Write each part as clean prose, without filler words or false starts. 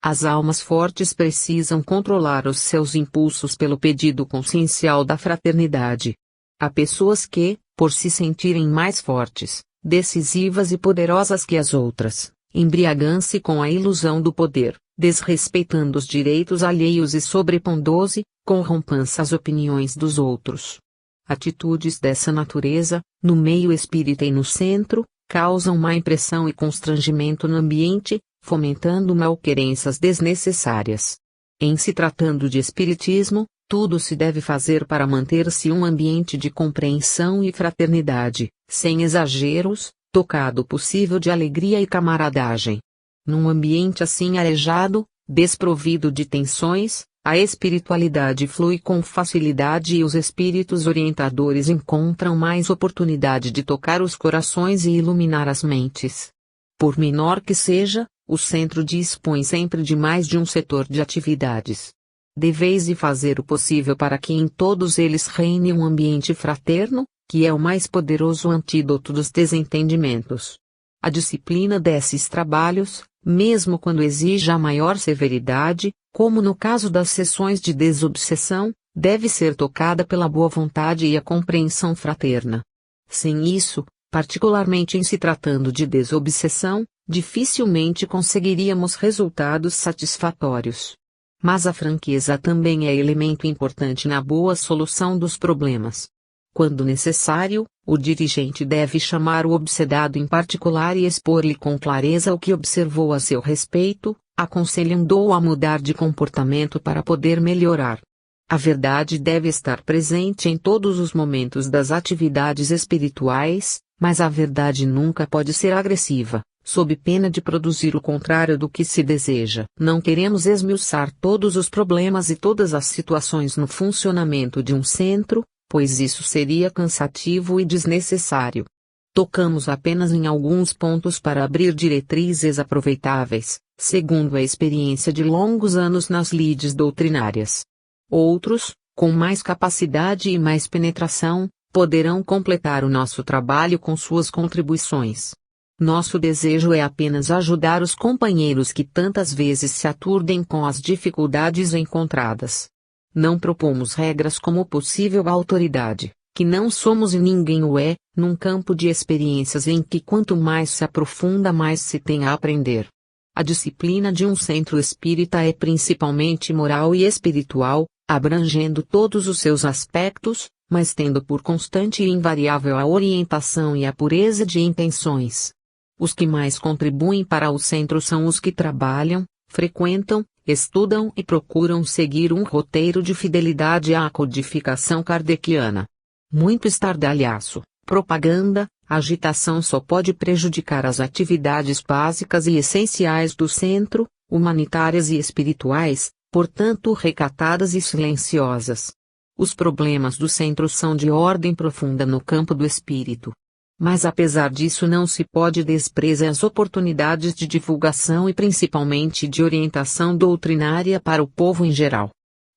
As almas fortes precisam controlar os seus impulsos pelo pedido consciencial da fraternidade. Há pessoas que, por se sentirem mais fortes, decisivas e poderosas que as outras, embriagam-se com a ilusão do poder, desrespeitando os direitos alheios e sobrepondo-se, com rompança às opiniões dos outros. Atitudes dessa natureza, no meio espírita e no centro, causam má impressão e constrangimento no ambiente, fomentando malquerenças desnecessárias. Em se tratando de espiritismo, tudo se deve fazer para manter-se um ambiente de compreensão e fraternidade, sem exageros, tocado possível de alegria e camaradagem. Num ambiente assim arejado, desprovido de tensões, a espiritualidade flui com facilidade e os espíritos orientadores encontram mais oportunidade de tocar os corações e iluminar as mentes. Por menor que seja, o centro dispõe sempre de mais de um setor de atividades. Deveis de fazer o possível para que em todos eles reine um ambiente fraterno, que é o mais poderoso antídoto dos desentendimentos. A disciplina desses trabalhos, mesmo quando exija maior severidade, como no caso das sessões de desobsessão, deve ser tocada pela boa vontade e a compreensão fraterna. Sem isso, particularmente em se tratando de desobsessão, dificilmente conseguiríamos resultados satisfatórios. Mas a franqueza também é elemento importante na boa solução dos problemas. Quando necessário, o dirigente deve chamar o obsedado em particular e expor-lhe com clareza o que observou a seu respeito, aconselhando-o a mudar de comportamento para poder melhorar. A verdade deve estar presente em todos os momentos das atividades espirituais, mas a verdade nunca pode ser agressiva, sob pena de produzir o contrário do que se deseja. Não queremos esmiuçar todos os problemas e todas as situações no funcionamento de um centro, pois isso seria cansativo e desnecessário. Tocamos apenas em alguns pontos para abrir diretrizes aproveitáveis, segundo a experiência de longos anos nas lides doutrinárias. Outros, com mais capacidade e mais penetração, poderão completar o nosso trabalho com suas contribuições. Nosso desejo é apenas ajudar os companheiros que tantas vezes se aturdem com as dificuldades encontradas. Não propomos regras como possível autoridade, que não somos e ninguém o é, num campo de experiências em que quanto mais se aprofunda mais se tem a aprender. A disciplina de um centro espírita é principalmente moral e espiritual, abrangendo todos os seus aspectos, mas tendo por constante e invariável a orientação e a pureza de intenções. Os que mais contribuem para o centro são os que trabalham, frequentam, estudam e procuram seguir um roteiro de fidelidade à codificação kardeciana. Muito estardalhaço, propaganda, agitação só pode prejudicar as atividades básicas e essenciais do centro, humanitárias e espirituais, portanto recatadas e silenciosas. Os problemas do centro são de ordem profunda no campo do espírito. Mas apesar disso não se pode desprezar as oportunidades de divulgação e principalmente de orientação doutrinária para o povo em geral.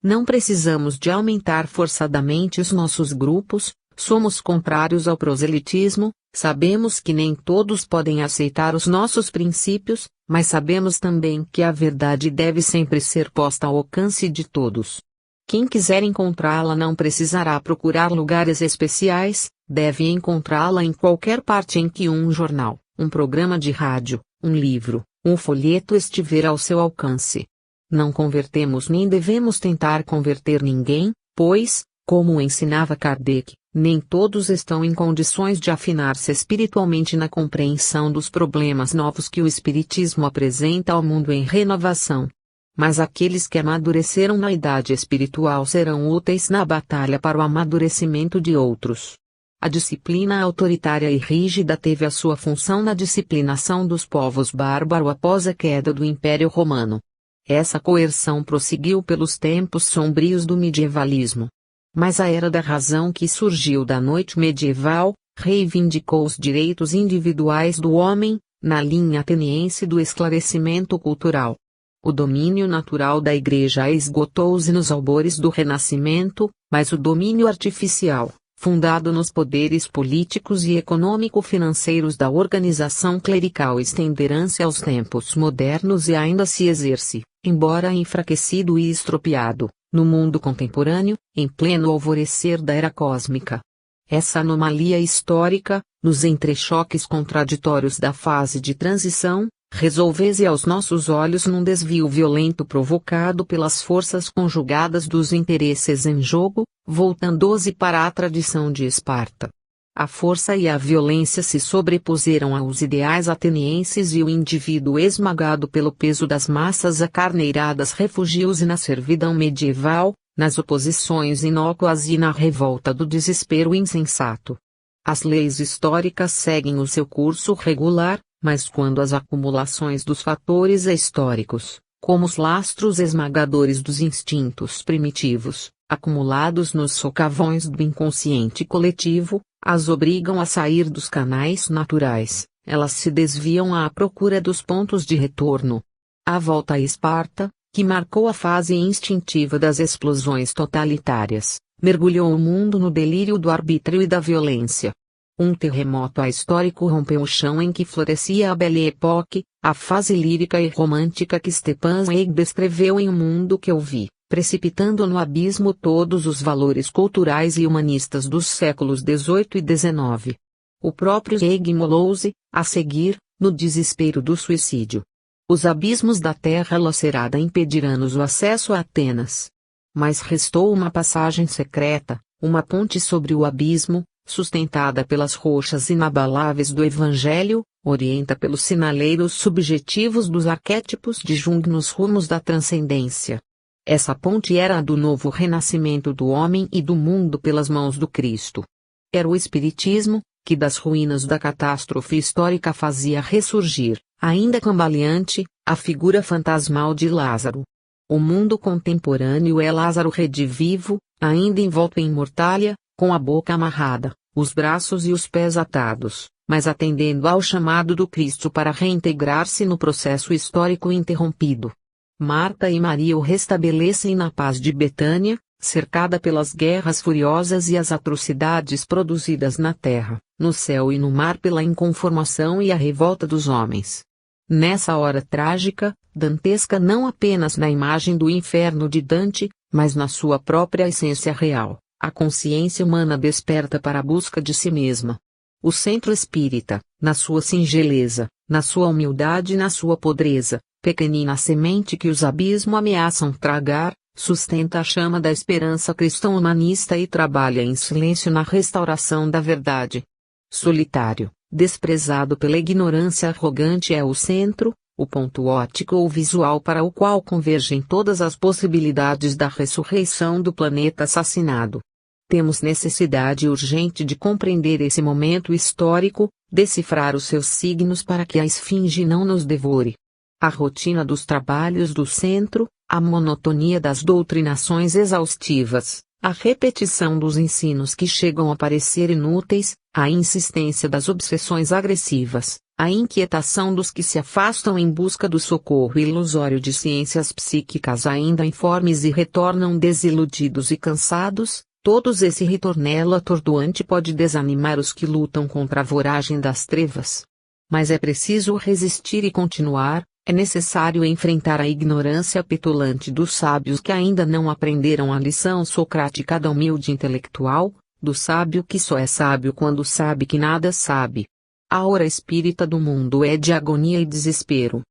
Não precisamos de aumentar forçadamente os nossos grupos, somos contrários ao proselitismo, sabemos que nem todos podem aceitar os nossos princípios, mas sabemos também que a verdade deve sempre ser posta ao alcance de todos. Quem quiser encontrá-la não precisará procurar lugares especiais, deve encontrá-la em qualquer parte em que um jornal, um programa de rádio, um livro, um folheto estiver ao seu alcance. Não convertemos nem devemos tentar converter ninguém, pois, como ensinava Kardec, nem todos estão em condições de afinar-se espiritualmente na compreensão dos problemas novos que o Espiritismo apresenta ao mundo em renovação. Mas aqueles que amadureceram na idade espiritual serão úteis na batalha para o amadurecimento de outros. A disciplina autoritária e rígida teve a sua função na disciplinação dos povos bárbaros após a queda do Império Romano. Essa coerção prosseguiu pelos tempos sombrios do medievalismo. Mas a era da razão que surgiu da noite medieval, reivindicou os direitos individuais do homem, na linha ateniense do esclarecimento cultural. O domínio natural da Igreja esgotou-se nos albores do Renascimento, mas o domínio artificial, fundado nos poderes políticos e econômico-financeiros da organização clerical, estender-se aos tempos modernos e ainda se exerce, embora enfraquecido e estropiado, no mundo contemporâneo, em pleno alvorecer da era cósmica. Essa anomalia histórica, nos entrechoques contraditórios da fase de transição, resolve-se aos nossos olhos num desvio violento provocado pelas forças conjugadas dos interesses em jogo, voltando-se para a tradição de Esparta. A força e a violência se sobrepuseram aos ideais atenienses e o indivíduo esmagado pelo peso das massas acarneiradas refugiou-se na servidão medieval, nas oposições inócuas e na revolta do desespero insensato. As leis históricas seguem o seu curso regular, mas quando as acumulações dos fatores históricos, como os lastros esmagadores dos instintos primitivos, acumulados nos socavões do inconsciente coletivo, as obrigam a sair dos canais naturais, elas se desviam à procura dos pontos de retorno. A volta a Esparta, que marcou a fase instintiva das explosões totalitárias, mergulhou o mundo no delírio do arbítrio e da violência. Um terremoto histórico rompeu o chão em que florescia a Belle Époque, a fase lírica e romântica que Stepan Zweig descreveu em O Mundo que Eu Vi, precipitando no abismo todos os valores culturais e humanistas dos séculos XVIII e XIX. O próprio Zweig imolou-se, a seguir, no desespero do suicídio. Os abismos da terra lacerada impedirão-nos o acesso a Atenas. Mas restou uma passagem secreta, uma ponte sobre o abismo, sustentada pelas rochas inabaláveis do Evangelho, orienta pelos sinaleiros subjetivos dos arquétipos de Jung nos rumos da transcendência. Essa ponte era a do novo renascimento do homem e do mundo pelas mãos do Cristo. Era o Espiritismo, que das ruínas da catástrofe histórica fazia ressurgir, ainda cambaleante, a figura fantasmal de Lázaro. O mundo contemporâneo é Lázaro redivivo, ainda envolto em mortalha, com a boca amarrada, os braços e os pés atados, mas atendendo ao chamado do Cristo para reintegrar-se no processo histórico interrompido. Marta e Maria o restabelecem na paz de Betânia, cercada pelas guerras furiosas e as atrocidades produzidas na terra, no céu e no mar pela inconformação e a revolta dos homens. Nessa hora trágica, dantesca não apenas na imagem do inferno de Dante, mas na sua própria essência real, a consciência humana desperta para a busca de si mesma. O centro espírita, na sua singeleza, na sua humildade e na sua podreza, pequenina semente que os abismos ameaçam tragar, sustenta a chama da esperança cristã humanista e trabalha em silêncio na restauração da verdade. Solitário, desprezado pela ignorância arrogante é o centro, o ponto óptico ou visual para o qual convergem todas as possibilidades da ressurreição do planeta assassinado. Temos necessidade urgente de compreender esse momento histórico, decifrar os seus signos para que a esfinge não nos devore. A rotina dos trabalhos do centro, a monotonia das doutrinações exaustivas, a repetição dos ensinos que chegam a parecer inúteis, a insistência das obsessões agressivas, a inquietação dos que se afastam em busca do socorro ilusório de ciências psíquicas ainda informes e retornam desiludidos e cansados, todos esse ritornelo atordoante pode desanimar os que lutam contra a voragem das trevas. Mas é preciso resistir e continuar. É necessário enfrentar a ignorância petulante dos sábios que ainda não aprenderam a lição socrática da humilde intelectual, do sábio que só é sábio quando sabe que nada sabe. A aura espírita do mundo é de agonia e desespero.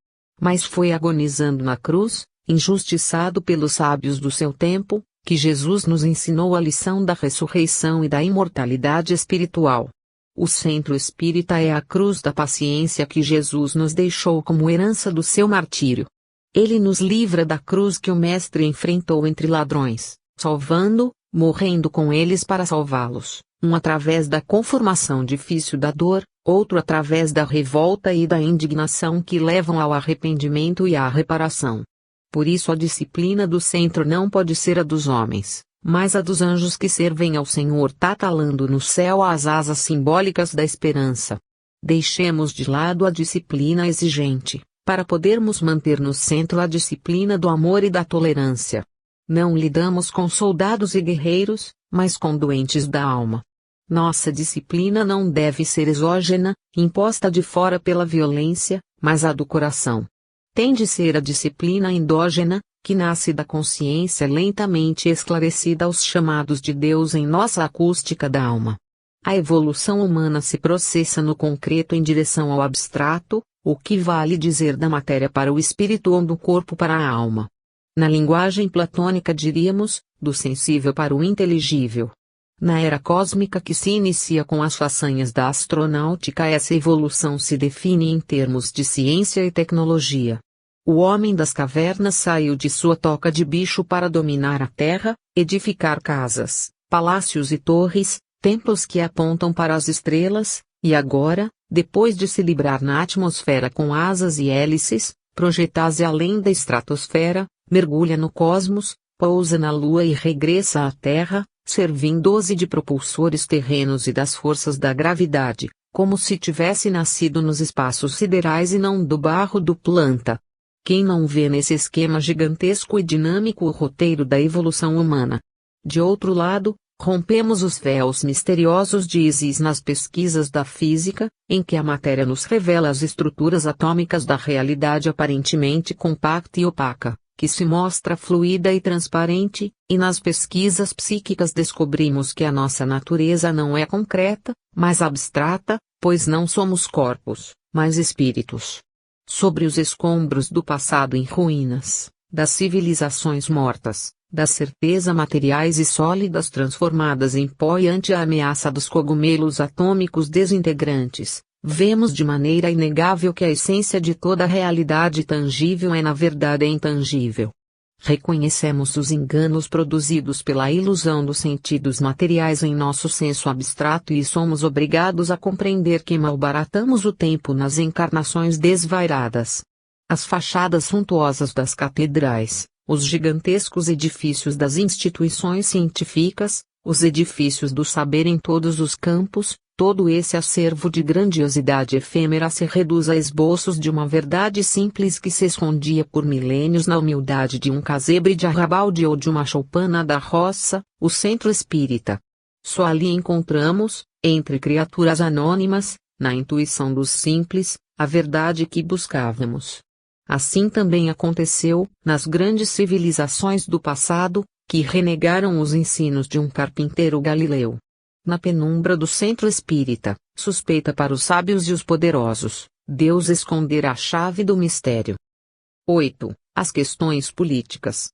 Mas foi agonizando na cruz, injustiçado pelos sábios do seu tempo, que Jesus nos ensinou a lição da ressurreição e da imortalidade espiritual. O centro espírita é a cruz da paciência que Jesus nos deixou como herança do seu martírio. Ele nos livra da cruz que o Mestre enfrentou entre ladrões, salvando, morrendo com eles para salvá-los, um através da conformação difícil da dor, outro através da revolta e da indignação que levam ao arrependimento e à reparação. Por isso a disciplina do centro não pode ser a dos homens, mas a dos anjos que servem ao Senhor tatalando no céu as asas simbólicas da esperança. Deixemos de lado a disciplina exigente, para podermos manter no centro a disciplina do amor e da tolerância. Não lidamos com soldados e guerreiros, mas com doentes da alma. Nossa disciplina não deve ser exógena, imposta de fora pela violência, mas a do coração. Tem de ser a disciplina endógena, que nasce da consciência lentamente esclarecida aos chamados de Deus em nossa acústica da alma. A evolução humana se processa no concreto em direção ao abstrato, o que vale dizer da matéria para o espírito ou do corpo para a alma. Na linguagem platônica diríamos, do sensível para o inteligível. Na era cósmica que se inicia com as façanhas da astronáutica, essa evolução se define em termos de ciência e tecnologia. O homem das cavernas saiu de sua toca de bicho para dominar a terra, edificar casas, palácios e torres, templos que apontam para as estrelas, e agora, depois de se livrar na atmosfera com asas e hélices, projetar-se além da estratosfera, mergulha no cosmos, pousa na Lua e regressa à Terra, servindo-se de propulsores terrenos e das forças da gravidade, como se tivesse nascido nos espaços siderais e não do barro do planta. Quem não vê nesse esquema gigantesco e dinâmico o roteiro da evolução humana? De outro lado, rompemos os véus misteriosos de Isis nas pesquisas da física, em que a matéria nos revela as estruturas atômicas da realidade aparentemente compacta e opaca, que se mostra fluida e transparente, e nas pesquisas psíquicas descobrimos que a nossa natureza não é concreta, mas abstrata, pois não somos corpos, mas espíritos. Sobre os escombros do passado em ruínas, das civilizações mortas, da certeza materiais e sólidas transformadas em pó e ante a ameaça dos cogumelos atômicos desintegrantes, vemos de maneira inegável que a essência de toda a realidade tangível é na verdade intangível. Reconhecemos os enganos produzidos pela ilusão dos sentidos materiais em nosso senso abstrato e somos obrigados a compreender que malbaratamos o tempo nas encarnações desvairadas. As fachadas suntuosas das catedrais, os gigantescos edifícios das instituições científicas, os edifícios do saber em todos os campos, todo esse acervo de grandiosidade efêmera se reduz a esboços de uma verdade simples que se escondia por milênios na humildade de um casebre de Arrabalde ou de uma choupana da roça, o centro espírita. Só ali encontramos, entre criaturas anônimas, na intuição dos simples, a verdade que buscávamos. Assim também aconteceu, nas grandes civilizações do passado, que renegaram os ensinos de um carpinteiro galileu. Na penumbra do centro espírita, suspeita para os sábios e os poderosos, Deus esconderá a chave do mistério. 8. As questões políticas.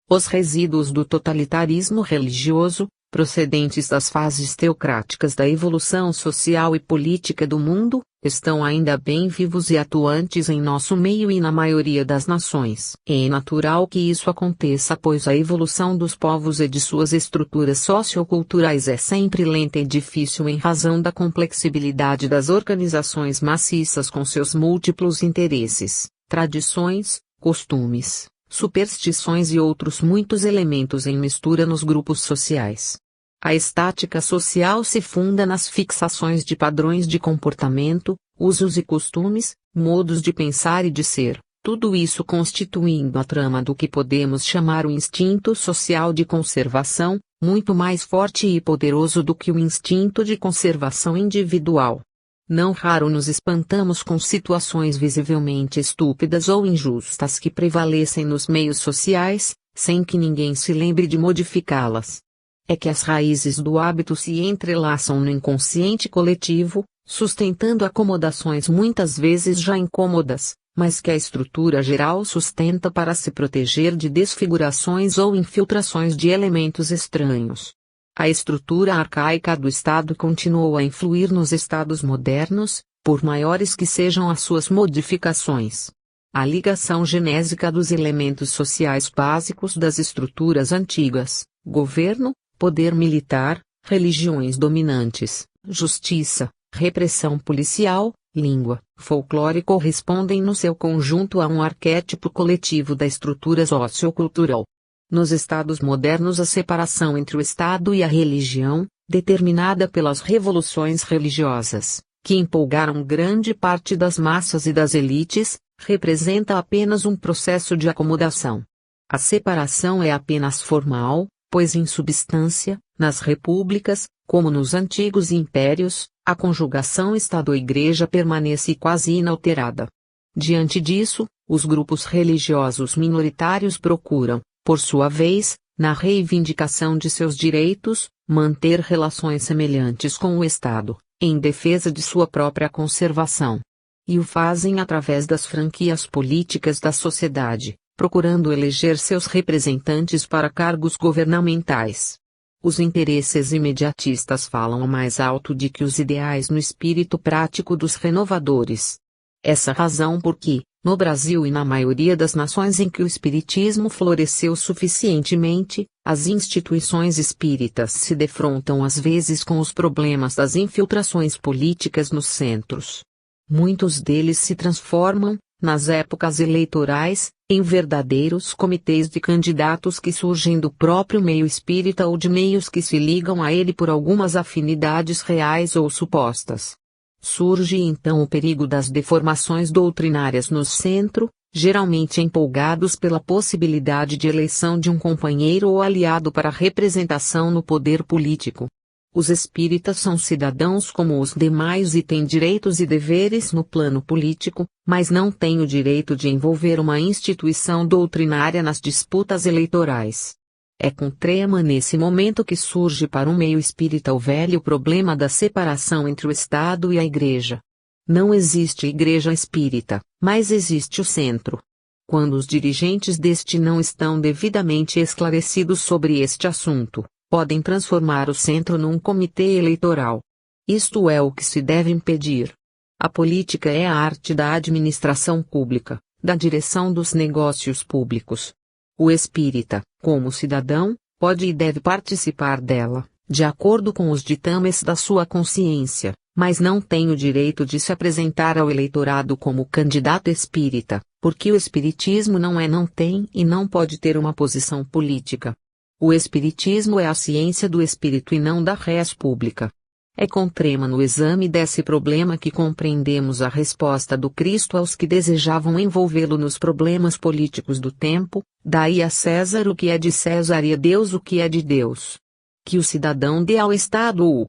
Os resíduos do totalitarismo religioso, procedentes das fases teocráticas da evolução social e política do mundo, estão ainda bem vivos e atuantes em nosso meio e na maioria das nações. É natural que isso aconteça, pois a evolução dos povos e de suas estruturas socioculturais é sempre lenta e difícil em razão da complexibilidade das organizações maciças com seus múltiplos interesses, tradições, costumes, superstições e outros muitos elementos em mistura nos grupos sociais. A estática social se funda nas fixações de padrões de comportamento, usos e costumes, modos de pensar e de ser, tudo isso constituindo a trama do que podemos chamar o instinto social de conservação, muito mais forte e poderoso do que o instinto de conservação individual. Não raro nos espantamos com situações visivelmente estúpidas ou injustas que prevalecem nos meios sociais, sem que ninguém se lembre de modificá-las. É que as raízes do hábito se entrelaçam no inconsciente coletivo, sustentando acomodações muitas vezes já incômodas, mas que a estrutura geral sustenta para se proteger de desfigurações ou infiltrações de elementos estranhos. A estrutura arcaica do Estado continuou a influir nos Estados modernos, por maiores que sejam as suas modificações. A ligação genésica dos elementos sociais básicos das estruturas antigas, governo, poder militar, religiões dominantes, justiça, repressão policial, língua, folclore correspondem no seu conjunto a um arquétipo coletivo da estrutura sociocultural. Nos estados modernos a separação entre o Estado e a religião, determinada pelas revoluções religiosas, que empolgaram grande parte das massas e das elites, representa apenas um processo de acomodação. A separação é apenas formal, pois em substância, Nas repúblicas, como nos antigos impérios, a conjugação Estado-Igreja permanece quase inalterada. Diante disso, os grupos religiosos minoritários procuram, por sua vez, na reivindicação de seus direitos, manter relações semelhantes com o Estado, em defesa de sua própria conservação. E o fazem através das franquias políticas da sociedade, procurando eleger seus representantes para cargos governamentais. Os interesses imediatistas falam mais alto de que os ideais no espírito prático dos renovadores. Essa razão porque, no Brasil e na maioria das nações em que o espiritismo floresceu suficientemente, as instituições espíritas se defrontam às vezes com os problemas das infiltrações políticas nos centros. Muitos deles se transformam, nas épocas eleitorais, em verdadeiros comitês de candidatos que surgem do próprio meio espírita ou de meios que se ligam a ele por algumas afinidades reais ou supostas. Surge então o perigo das deformações doutrinárias no centro, geralmente empolgados pela possibilidade de eleição de um companheiro ou aliado para representação no poder político. Os espíritas são cidadãos como os demais e têm direitos e deveres no plano político, mas não têm o direito de envolver uma instituição doutrinária nas disputas eleitorais. É com trema nesse momento que surge para o meio espírita o velho problema da separação entre o Estado e a Igreja. Não existe igreja espírita, mas existe o centro. Quando os dirigentes deste não estão devidamente esclarecidos sobre este assunto, podem transformar o centro num comitê eleitoral. Isto é o que se deve impedir. A política é a arte da administração pública, da direção dos negócios públicos. O espírita, como cidadão, pode e deve participar dela, de acordo com os ditames da sua consciência, mas não tem o direito de se apresentar ao eleitorado como candidato espírita, porque o espiritismo não tem e não pode ter uma posição política. O espiritismo é a ciência do espírito e não da res pública. É com trema no exame desse problema que compreendemos a resposta do Cristo aos que desejavam envolvê-lo nos problemas políticos do tempo: daí a César o que é de César e a Deus o que é de Deus. Que o cidadão dê ao Estado o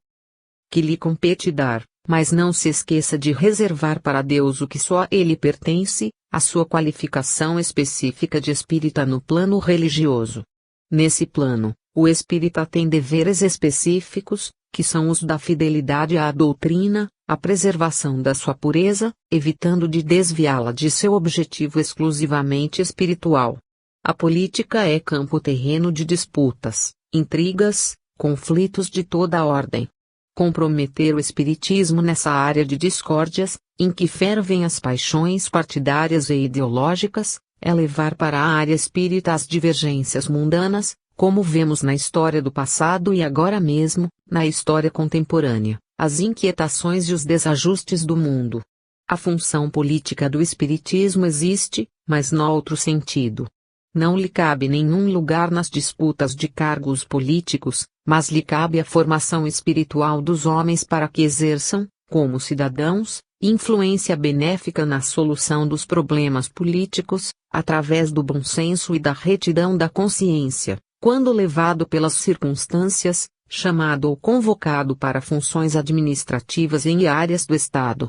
que lhe compete dar, mas não se esqueça de reservar para Deus o que só a ele pertence, a sua qualificação específica de espírita no plano religioso. Nesse plano, o espírita tem deveres específicos, que são os da fidelidade à doutrina, a preservação da sua pureza, evitando de desviá-la de seu objetivo exclusivamente espiritual. A política é campo terreno de disputas, intrigas, conflitos de toda a ordem. Comprometer o espiritismo nessa área de discórdias, em que fervem as paixões partidárias e ideológicas, é levar para a área espírita as divergências mundanas, como vemos na história do passado e agora mesmo, na história contemporânea, as inquietações e os desajustes do mundo. A função política do espiritismo existe, mas no outro sentido. Não lhe cabe nenhum lugar nas disputas de cargos políticos, mas lhe cabe a formação espiritual dos homens para que exerçam, como cidadãos, influência benéfica na solução dos problemas políticos, através do bom senso e da retidão da consciência, quando levado pelas circunstâncias, chamado ou convocado para funções administrativas em áreas do Estado.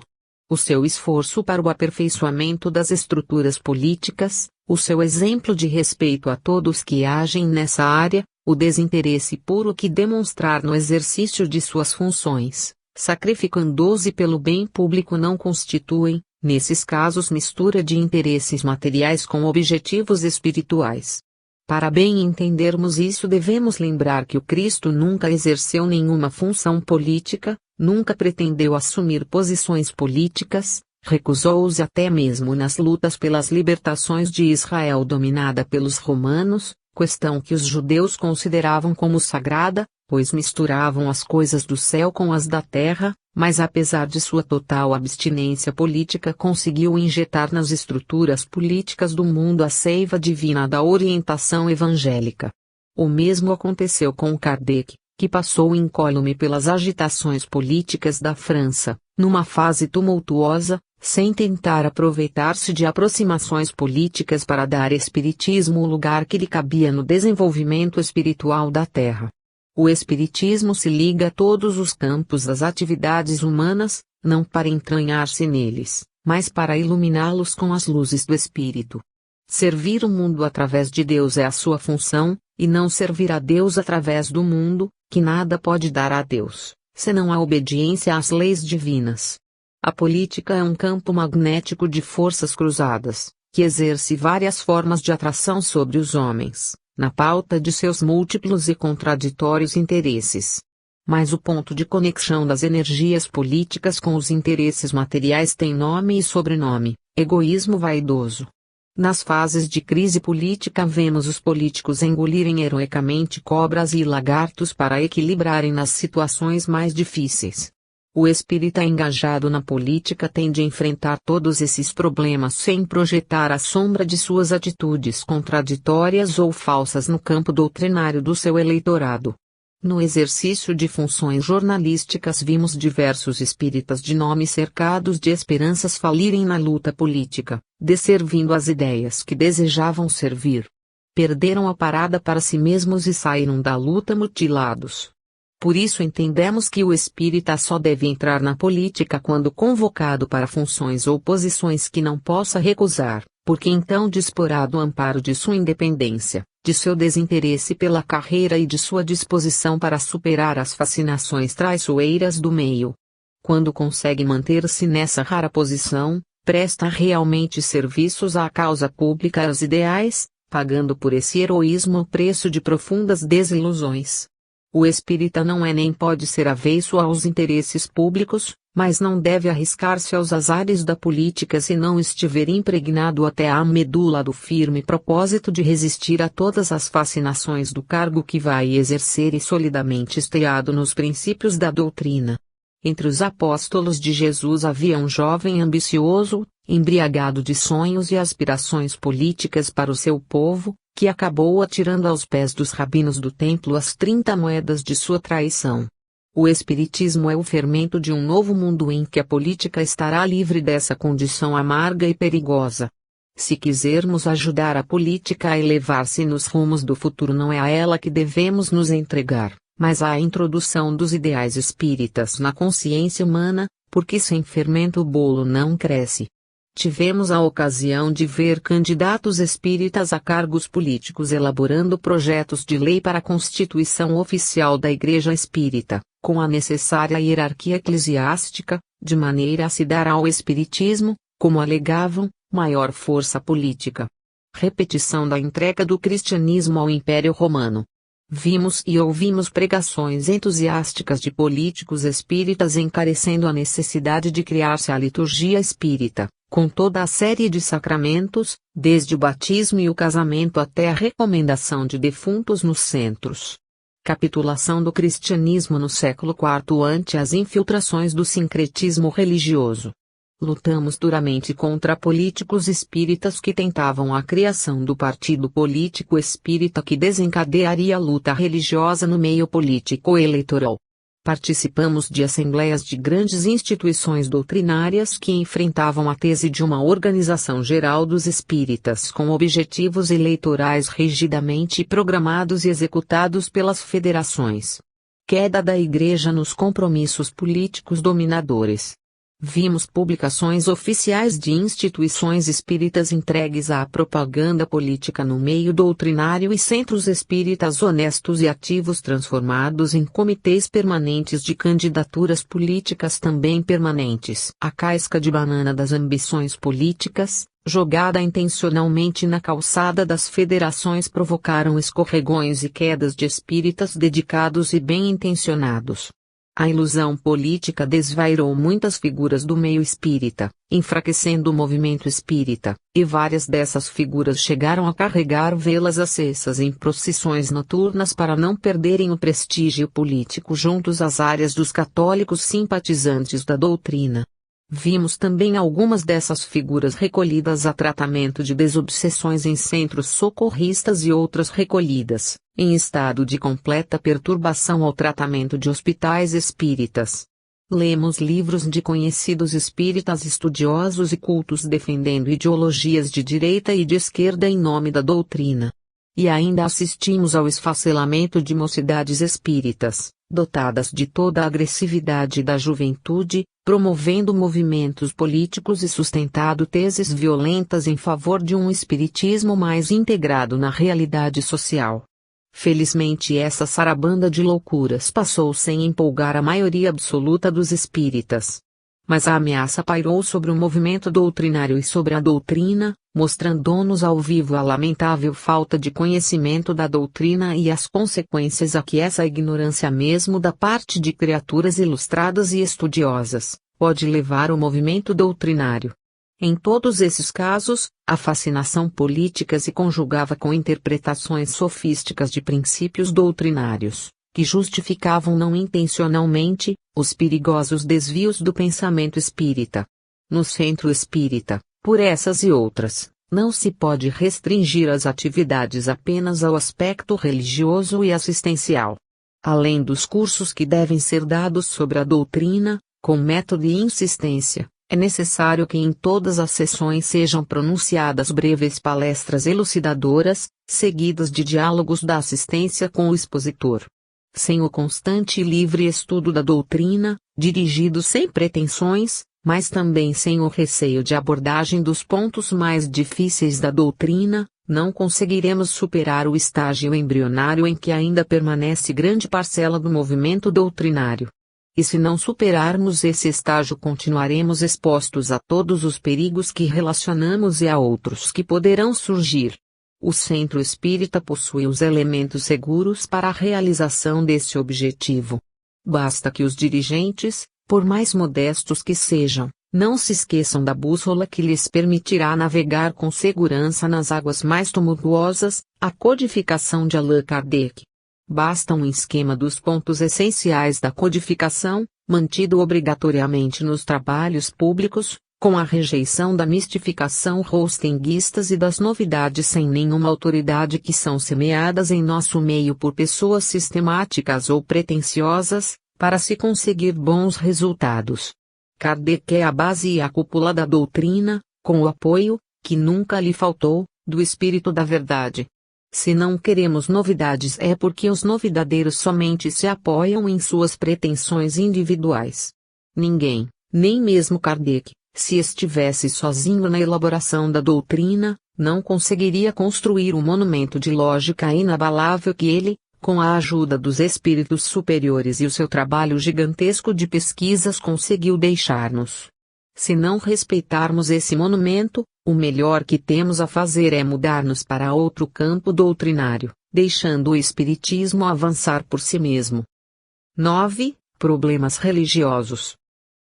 O seu esforço para o aperfeiçoamento das estruturas políticas, o seu exemplo de respeito a todos que agem nessa área, o desinteresse puro que demonstrar no exercício de suas funções, sacrificando-se pelo bem público, não constituem, nesses casos, mistura de interesses materiais com objetivos espirituais. Para bem entendermos isso, devemos lembrar que o Cristo nunca exerceu nenhuma função política, nunca pretendeu assumir posições políticas, recusou-se até mesmo nas lutas pelas libertações de Israel dominada pelos romanos, questão que os judeus consideravam como sagrada, pois misturavam as coisas do céu com as da terra, mas apesar de sua total abstinência política conseguiu injetar nas estruturas políticas do mundo a seiva divina da orientação evangélica. O mesmo aconteceu com Kardec, que passou incólume pelas agitações políticas da França, numa fase tumultuosa, sem tentar aproveitar-se de aproximações políticas para dar ao espiritismo o lugar que lhe cabia no desenvolvimento espiritual da terra. O Espiritismo se liga a todos os campos das atividades humanas, não para entranhar-se neles, mas para iluminá-los com as luzes do Espírito. Servir o mundo através de Deus é a sua função, e não servir a Deus através do mundo, que nada pode dar a Deus, senão a obediência às leis divinas. A política é um campo magnético de forças cruzadas, que exerce várias formas de atração sobre os homens, na pauta de seus múltiplos e contraditórios interesses. Mas o ponto de conexão das energias políticas com os interesses materiais tem nome e sobrenome: egoísmo vaidoso. Nas fases de crise política vemos os políticos engolirem heroicamente cobras e lagartos para equilibrarem nas situações mais difíceis. O espírita engajado na política tende a enfrentar todos esses problemas sem projetar a sombra de suas atitudes contraditórias ou falsas no campo doutrinário do seu eleitorado. No exercício de funções jornalísticas vimos diversos espíritas de nome cercados de esperanças falirem na luta política, desservindo as ideias que desejavam servir. Perderam a parada para si mesmos e saíram da luta mutilados. Por isso entendemos que o espírita só deve entrar na política quando convocado para funções ou posições que não possa recusar, porque então disporá do amparo de sua independência, de seu desinteresse pela carreira e de sua disposição para superar as fascinações traiçoeiras do meio. Quando consegue manter-se nessa rara posição, presta realmente serviços à causa pública e aos ideais, pagando por esse heroísmo o preço de profundas desilusões. O espírita não é nem pode ser aveiço aos interesses públicos, mas não deve arriscar-se aos azares da política se não estiver impregnado até à medula do firme propósito de resistir a todas as fascinações do cargo que vai exercer e solidamente esteado nos princípios da doutrina. Entre os apóstolos de Jesus havia um jovem ambicioso, embriagado de sonhos e aspirações políticas para o seu povo, que acabou atirando aos pés dos rabinos do templo as 30 moedas de sua traição. O Espiritismo é o fermento de um novo mundo em que a política estará livre dessa condição amarga e perigosa. Se quisermos ajudar a política a elevar-se nos rumos do futuro, não é a ela que devemos nos entregar, mas à introdução dos ideais espíritas na consciência humana, porque sem fermento o bolo não cresce. Tivemos a ocasião de ver candidatos espíritas a cargos políticos elaborando projetos de lei para a constituição oficial da Igreja Espírita, com a necessária hierarquia eclesiástica, de maneira a se dar ao Espiritismo, como alegavam, maior força política. Repetição da entrega do cristianismo ao Império Romano. Vimos e ouvimos pregações entusiásticas de políticos espíritas encarecendo a necessidade de criar-se a liturgia espírita, com toda a série de sacramentos, desde o batismo e o casamento até a recomendação de defuntos nos centros. Capitulação do cristianismo no século IV ante as infiltrações do sincretismo religioso. Lutamos duramente contra políticos espíritas que tentavam a criação do partido político espírita que desencadearia a luta religiosa no meio político eleitoral. Participamos de assembleias de grandes instituições doutrinárias que enfrentavam a tese de uma organização geral dos espíritas com objetivos eleitorais rigidamente programados e executados pelas federações. Queda da Igreja nos compromissos políticos dominadores. Vimos publicações oficiais de instituições espíritas entregues à propaganda política no meio doutrinário e centros espíritas honestos e ativos transformados em comitês permanentes de candidaturas políticas também permanentes. A casca de banana das ambições políticas, jogada intencionalmente na calçada das federações, provocaram escorregões e quedas de espíritas dedicados e bem-intencionados. A ilusão política desvairou muitas figuras do meio espírita, enfraquecendo o movimento espírita, e várias dessas figuras chegaram a carregar velas acesas em procissões noturnas para não perderem o prestígio político juntos às áreas dos católicos simpatizantes da doutrina. Vimos também algumas dessas figuras recolhidas a tratamento de desobsessões em centros socorristas e outras recolhidas, em estado de completa perturbação ao tratamento de hospitais espíritas. Lemos livros de conhecidos espíritas estudiosos e cultos defendendo ideologias de direita e de esquerda em nome da doutrina. e ainda assistimos ao esfacelamento de mocidades espíritas, dotadas de toda a agressividade da juventude, promovendo movimentos políticos e sustentado teses violentas em favor de um espiritismo mais integrado na realidade social. Felizmente essa sarabanda de loucuras passou sem empolgar a maioria absoluta dos espíritas. Mas a ameaça pairou sobre o movimento doutrinário e sobre a doutrina, mostrando-nos ao vivo a lamentável falta de conhecimento da doutrina e as consequências a que essa ignorância mesmo da parte de criaturas ilustradas e estudiosas, pode levar o movimento doutrinário. Em todos esses casos, a fascinação política se conjugava com interpretações sofísticas de princípios doutrinários, que justificavam não intencionalmente, os perigosos desvios do pensamento espírita. No centro espírita, por essas e outras, não se pode restringir as atividades apenas ao aspecto religioso e assistencial. Além dos cursos que devem ser dados sobre a doutrina, com método e insistência, é necessário que em todas as sessões sejam pronunciadas breves palestras elucidadoras, seguidas de diálogos da assistência com o expositor. Sem o constante e livre estudo da doutrina, dirigido sem pretensões, mas também sem o receio de abordagem dos pontos mais difíceis da doutrina, não conseguiremos superar o estágio embrionário em que ainda permanece grande parcela do movimento doutrinário. E se não superarmos esse estágio, continuaremos expostos a todos os perigos que relacionamos e a outros que poderão surgir. O centro espírita possui os elementos seguros para a realização desse objetivo. Basta que os dirigentes, por mais modestos que sejam, não se esqueçam da bússola que lhes permitirá navegar com segurança nas águas mais tumultuosas, a codificação de Allan Kardec. Basta um esquema dos pontos essenciais da codificação, mantido obrigatoriamente nos trabalhos públicos, com a rejeição da mistificação rostenguistas e das novidades sem nenhuma autoridade que são semeadas em nosso meio por pessoas sistemáticas ou pretensiosas, para se conseguir bons resultados. Kardec é a base e a cúpula da doutrina, com o apoio, que nunca lhe faltou, do Espírito da Verdade. Se não queremos novidades é porque os novidadeiros somente se apoiam em suas pretensões individuais. Ninguém, nem mesmo Kardec, se estivesse sozinho na elaboração da doutrina, não conseguiria construir o monumento de lógica inabalável que ele, com a ajuda dos espíritos superiores e o seu trabalho gigantesco de pesquisas, conseguiu deixar-nos. Se não respeitarmos esse monumento, o melhor que temos a fazer é mudar-nos para outro campo doutrinário, deixando o espiritismo avançar por si mesmo. 9. Problemas religiosos.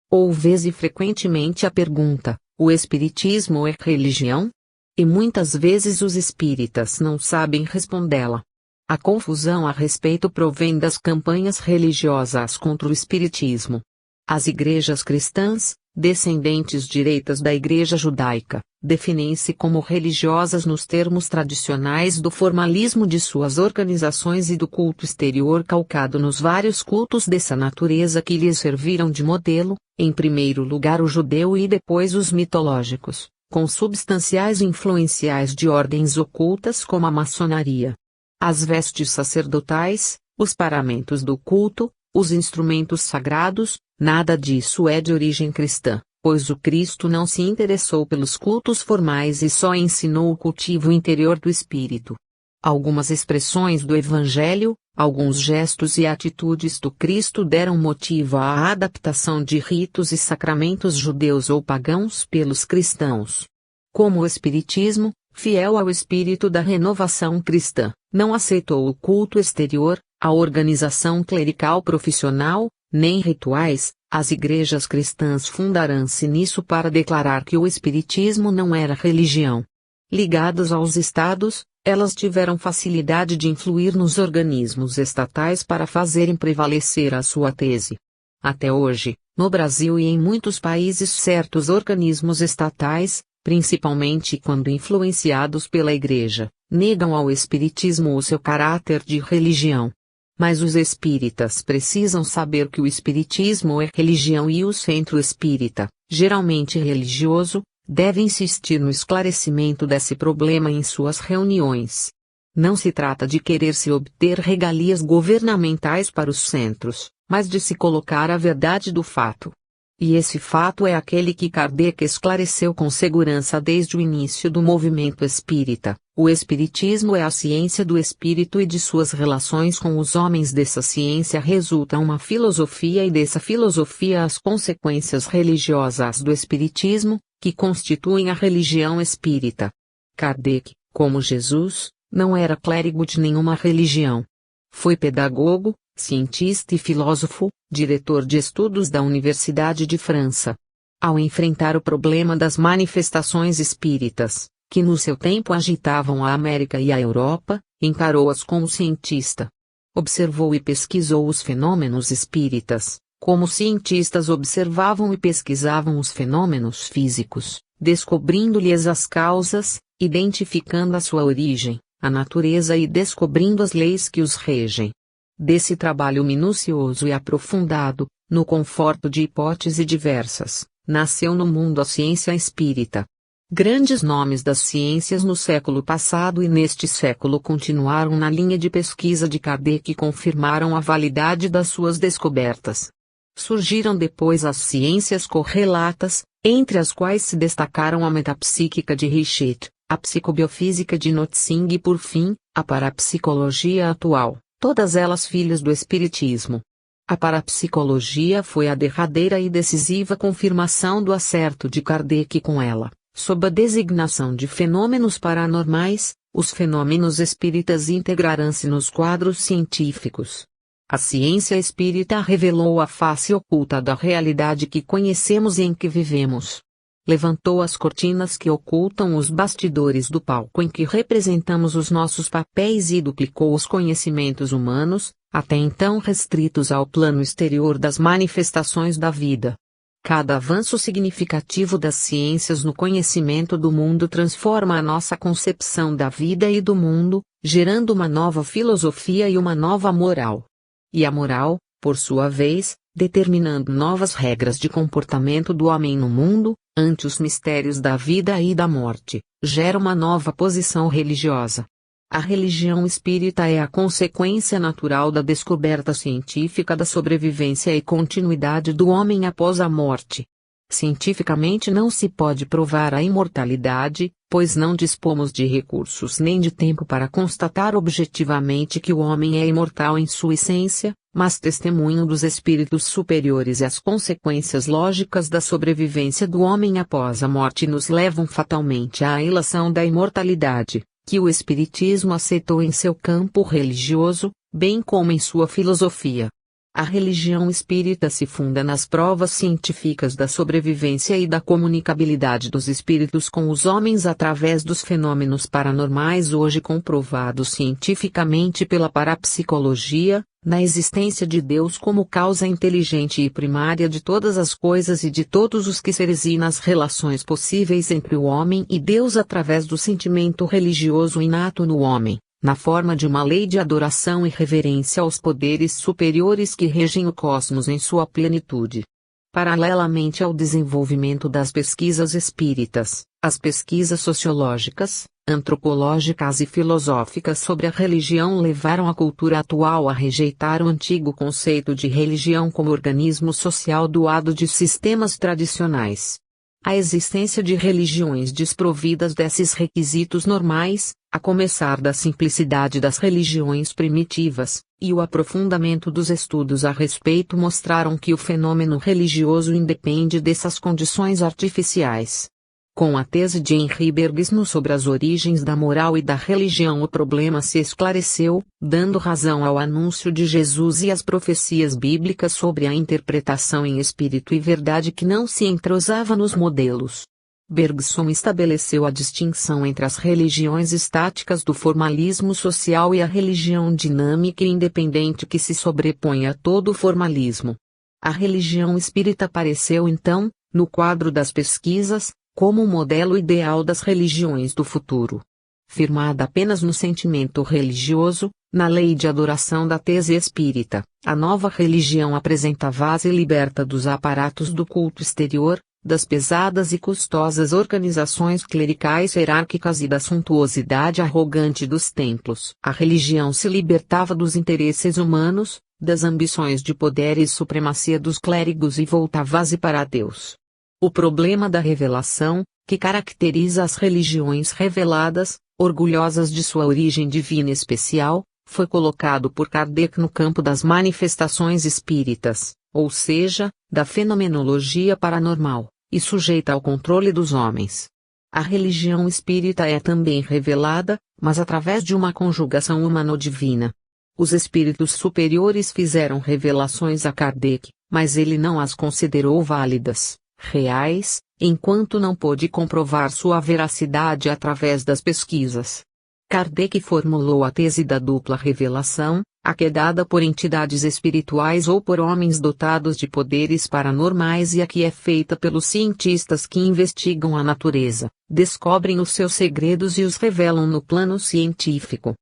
Ouve-se frequentemente a pergunta: o espiritismo é religião? E muitas vezes os espíritas não sabem respondê-la. A confusão a respeito provém das campanhas religiosas contra o espiritismo. As igrejas cristãs, descendentes direitas da Igreja Judaica, definem-se como religiosas nos termos tradicionais do formalismo de suas organizações e do culto exterior calcado nos vários cultos dessa natureza que lhes serviram de modelo, em primeiro lugar o judeu e depois os mitológicos, consubstanciais e influenciais de ordens ocultas como a maçonaria. As vestes sacerdotais, os paramentos do culto, os instrumentos sagrados, nada disso é de origem cristã, pois o Cristo não se interessou pelos cultos formais e só ensinou o cultivo interior do espírito. Algumas expressões do Evangelho, alguns gestos e atitudes do Cristo deram motivo à adaptação de ritos e sacramentos judeus ou pagãos pelos cristãos. Como o Espiritismo, fiel ao espírito da renovação cristã, não aceitou o culto exterior, a organização clerical profissional, nem rituais, as igrejas cristãs fundaram-se nisso para declarar que o espiritismo não era religião. Ligadas aos estados, elas tiveram facilidade de influir nos organismos estatais para fazerem prevalecer a sua tese. Até hoje, no Brasil e em muitos países, certos organismos estatais, principalmente quando influenciados pela Igreja, negam ao espiritismo o seu caráter de religião. Mas os espíritas precisam saber que o espiritismo é religião e o centro espírita, geralmente religioso, deve insistir no esclarecimento desse problema em suas reuniões. Não se trata de querer-se obter regalias governamentais para os centros, mas de se colocar a verdade do fato. E esse fato é aquele que Kardec esclareceu com segurança desde o início do movimento espírita. O espiritismo é a ciência do espírito e de suas relações com os homens. Dessa ciência resulta uma filosofia e dessa filosofia as consequências religiosas do espiritismo, que constituem a religião espírita. Kardec, como Jesus, não era clérigo de nenhuma religião. Foi pedagogo, cientista e filósofo, diretor de estudos da Universidade de França. Ao enfrentar o problema das manifestações espíritas, que no seu tempo agitavam a América e a Europa, encarou-as como cientista. Observou e pesquisou os fenômenos espíritas, como cientistas observavam e pesquisavam os fenômenos físicos, descobrindo-lhes as causas, identificando a sua origem, a natureza e descobrindo as leis que os regem. Desse trabalho minucioso e aprofundado, no conforto de hipóteses diversas, nasceu no mundo a ciência espírita. Grandes nomes das ciências no século passado e neste século continuaram na linha de pesquisa de Kardec e confirmaram a validade das suas descobertas. Surgiram depois as ciências correlatas, entre as quais se destacaram a metapsíquica de Richet, a psicobiofísica de Notzing e por fim, a parapsicologia atual, todas elas filhas do espiritismo. A parapsicologia foi a derradeira e decisiva confirmação do acerto de Kardec com ela, sob a designação de fenômenos paranormais. Os fenômenos espíritas integrarão-se nos quadros científicos. A ciência espírita revelou a face oculta da realidade que conhecemos e em que vivemos. Levantou as cortinas que ocultam os bastidores do palco em que representamos os nossos papéis e duplicou os conhecimentos humanos, até então restritos ao plano exterior das manifestações da vida. Cada avanço significativo das ciências no conhecimento do mundo transforma a nossa concepção da vida e do mundo, gerando uma nova filosofia e uma nova moral. E a moral, por sua vez, determinando novas regras de comportamento do homem no mundo, ante os mistérios da vida e da morte, gera uma nova posição religiosa. A religião espírita é a consequência natural da descoberta científica da sobrevivência e continuidade do homem após a morte. Cientificamente não se pode provar a imortalidade, pois não dispomos de recursos nem de tempo para constatar objetivamente que o homem é imortal em sua essência, mas testemunho dos espíritos superiores e as consequências lógicas da sobrevivência do homem após a morte nos levam fatalmente à ilação da imortalidade, que o Espiritismo aceitou em seu campo religioso, bem como em sua filosofia. A religião espírita se funda nas provas científicas da sobrevivência e da comunicabilidade dos espíritos com os homens através dos fenômenos paranormais hoje comprovados cientificamente pela parapsicologia, na existência de Deus como causa inteligente e primária de todas as coisas e de todos os que seres e nas relações possíveis entre o homem e Deus através do sentimento religioso inato no homem, na forma de uma lei de adoração e reverência aos poderes superiores que regem o cosmos em sua plenitude. Paralelamente ao desenvolvimento das pesquisas espíritas, as pesquisas sociológicas, antropológicas e filosóficas sobre a religião levaram a cultura atual a rejeitar o antigo conceito de religião como organismo social doado de sistemas tradicionais. A existência de religiões desprovidas desses requisitos normais, a começar da simplicidade das religiões primitivas, e o aprofundamento dos estudos a respeito mostraram que o fenômeno religioso independe dessas condições artificiais. Com a tese de Henri Bergson sobre as origens da moral e da religião, o problema se esclareceu, dando razão ao anúncio de Jesus e às profecias bíblicas sobre a interpretação em espírito e verdade que não se entrosava nos modelos. Bergson estabeleceu a distinção entre as religiões estáticas do formalismo social e a religião dinâmica e independente que se sobrepõe a todo o formalismo. A religião espírita apareceu então, no quadro das pesquisas, como o modelo ideal das religiões do futuro. Firmada apenas no sentimento religioso, na lei de adoração da tese espírita, a nova religião apresenta a base liberta dos aparatos do culto exterior, das pesadas e custosas organizações clericais hierárquicas e da suntuosidade arrogante dos templos. A religião se libertava dos interesses humanos, das ambições de poder e supremacia dos clérigos e voltava-se para Deus. O problema da revelação, que caracteriza as religiões reveladas, orgulhosas de sua origem divina especial, foi colocado por Kardec no campo das manifestações espíritas, ou seja, da fenomenologia paranormal, e sujeita ao controle dos homens. A religião espírita é também revelada, mas através de uma conjugação humano-divina. Os espíritos superiores fizeram revelações a Kardec, mas ele não as considerou válidas, reais, enquanto não pôde comprovar sua veracidade através das pesquisas. Kardec formulou a tese da dupla revelação, a que é dada por entidades espirituais ou por homens dotados de poderes paranormais e a que é feita pelos cientistas que investigam a natureza, descobrem os seus segredos e os revelam no plano científico.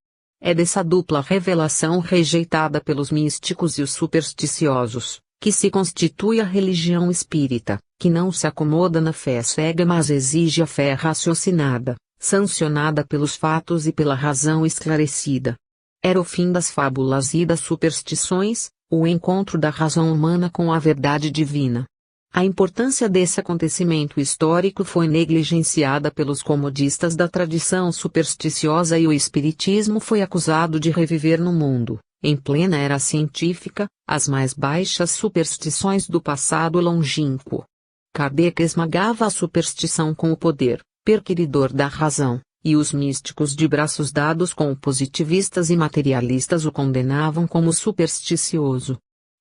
É dessa dupla revelação rejeitada pelos místicos e os supersticiosos, que se constitui a religião espírita, que não se acomoda na fé cega mas exige a fé raciocinada, sancionada pelos fatos e pela razão esclarecida. Era o fim das fábulas e das superstições, o encontro da razão humana com a verdade divina. A importância desse acontecimento histórico foi negligenciada pelos comodistas da tradição supersticiosa e o espiritismo foi acusado de reviver no mundo, em plena era científica, as mais baixas superstições do passado longínquo. Kardec esmagava a superstição com o poder perquiridor da razão, e os místicos de braços dados com positivistas e materialistas o condenavam como supersticioso.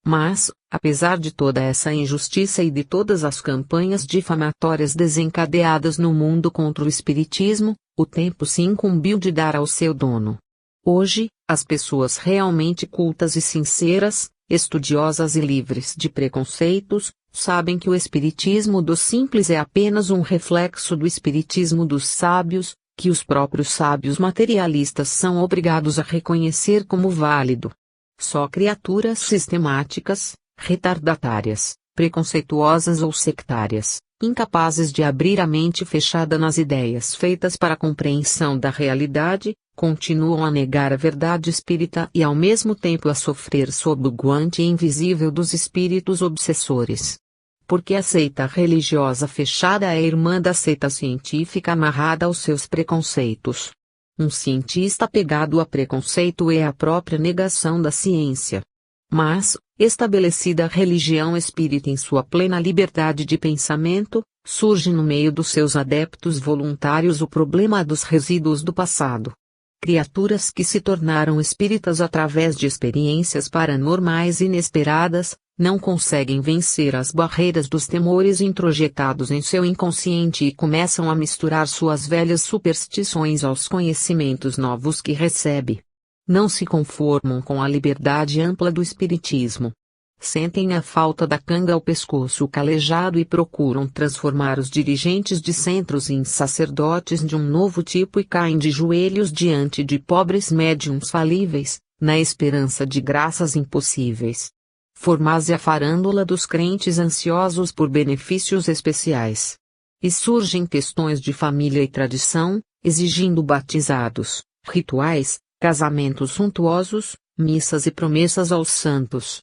Mas, apesar de toda essa injustiça e de todas as campanhas difamatórias desencadeadas no mundo contra o espiritismo, o tempo se incumbiu de dar ao seu dono. Hoje, as pessoas realmente cultas e sinceras, estudiosas e livres de preconceitos, sabem que o espiritismo dos simples é apenas um reflexo do espiritismo dos sábios, que os próprios sábios materialistas são obrigados a reconhecer como válido. Só criaturas sistemáticas, retardatárias, preconceituosas ou sectárias, incapazes de abrir a mente fechada nas ideias feitas para a compreensão da realidade, continuam a negar a verdade espírita e ao mesmo tempo a sofrer sob o guante invisível dos espíritos obsessores. Porque a seita religiosa fechada é irmã da seita científica amarrada aos seus preconceitos. Um cientista apegado a preconceito é a própria negação da ciência. Mas, estabelecida a religião espírita em sua plena liberdade de pensamento, surge no meio dos seus adeptos voluntários o problema dos resíduos do passado. Criaturas que se tornaram espíritas através de experiências paranormais inesperadas, não conseguem vencer as barreiras dos temores introjetados em seu inconsciente e começam a misturar suas velhas superstições aos conhecimentos novos que recebe. Não se conformam com a liberdade ampla do espiritismo. Sentem a falta da canga ao pescoço calejado e procuram transformar os dirigentes de centros em sacerdotes de um novo tipo e caem de joelhos diante de pobres médiuns falíveis, na esperança de graças impossíveis. Forma-se a farândola dos crentes ansiosos por benefícios especiais. E surgem questões de família e tradição, exigindo batizados, rituais, casamentos suntuosos, missas e promessas aos santos.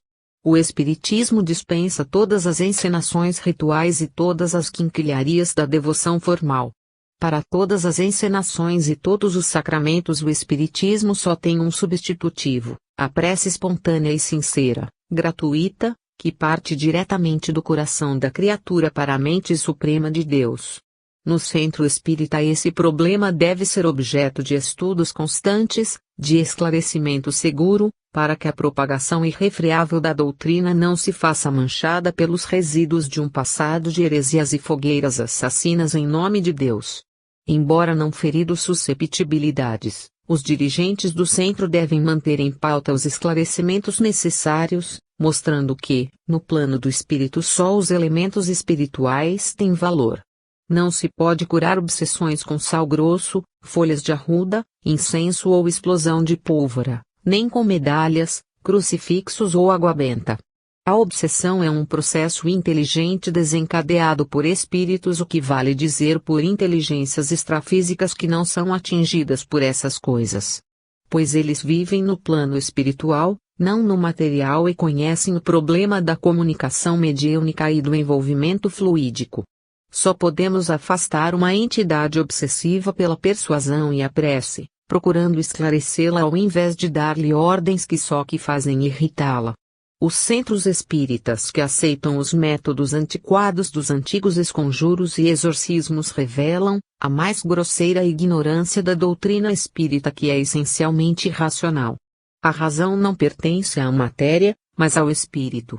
O Espiritismo dispensa todas as encenações rituais e todas as quinquilharias da devoção formal. Para todas as encenações e todos os sacramentos o Espiritismo só tem um substitutivo, a prece espontânea e sincera, gratuita, que parte diretamente do coração da criatura para a mente suprema de Deus. No centro espírita esse problema deve ser objeto de estudos constantes, de esclarecimento seguro, para que a propagação irrefreável da doutrina não se faça manchada pelos resíduos de um passado de heresias e fogueiras assassinas em nome de Deus. Embora não feridos susceptibilidades, os dirigentes do centro devem manter em pauta os esclarecimentos necessários, mostrando que, no plano do espírito só os elementos espirituais têm valor. Não se pode curar obsessões com sal grosso, folhas de arruda, incenso ou explosão de pólvora, nem com medalhas, crucifixos ou água benta. A obsessão é um processo inteligente desencadeado por espíritos, o que vale dizer por inteligências extrafísicas que não são atingidas por essas coisas. Pois eles vivem no plano espiritual, não no material, e conhecem o problema da comunicação mediúnica e do envolvimento fluídico. Só podemos afastar uma entidade obsessiva pela persuasão e a prece, procurando esclarecê-la ao invés de dar-lhe ordens que só que fazem irritá-la. Os centros espíritas que aceitam os métodos antiquados dos antigos esconjuros e exorcismos revelam a mais grosseira ignorância da doutrina espírita, que é essencialmente irracional. A razão não pertence à matéria, mas ao espírito.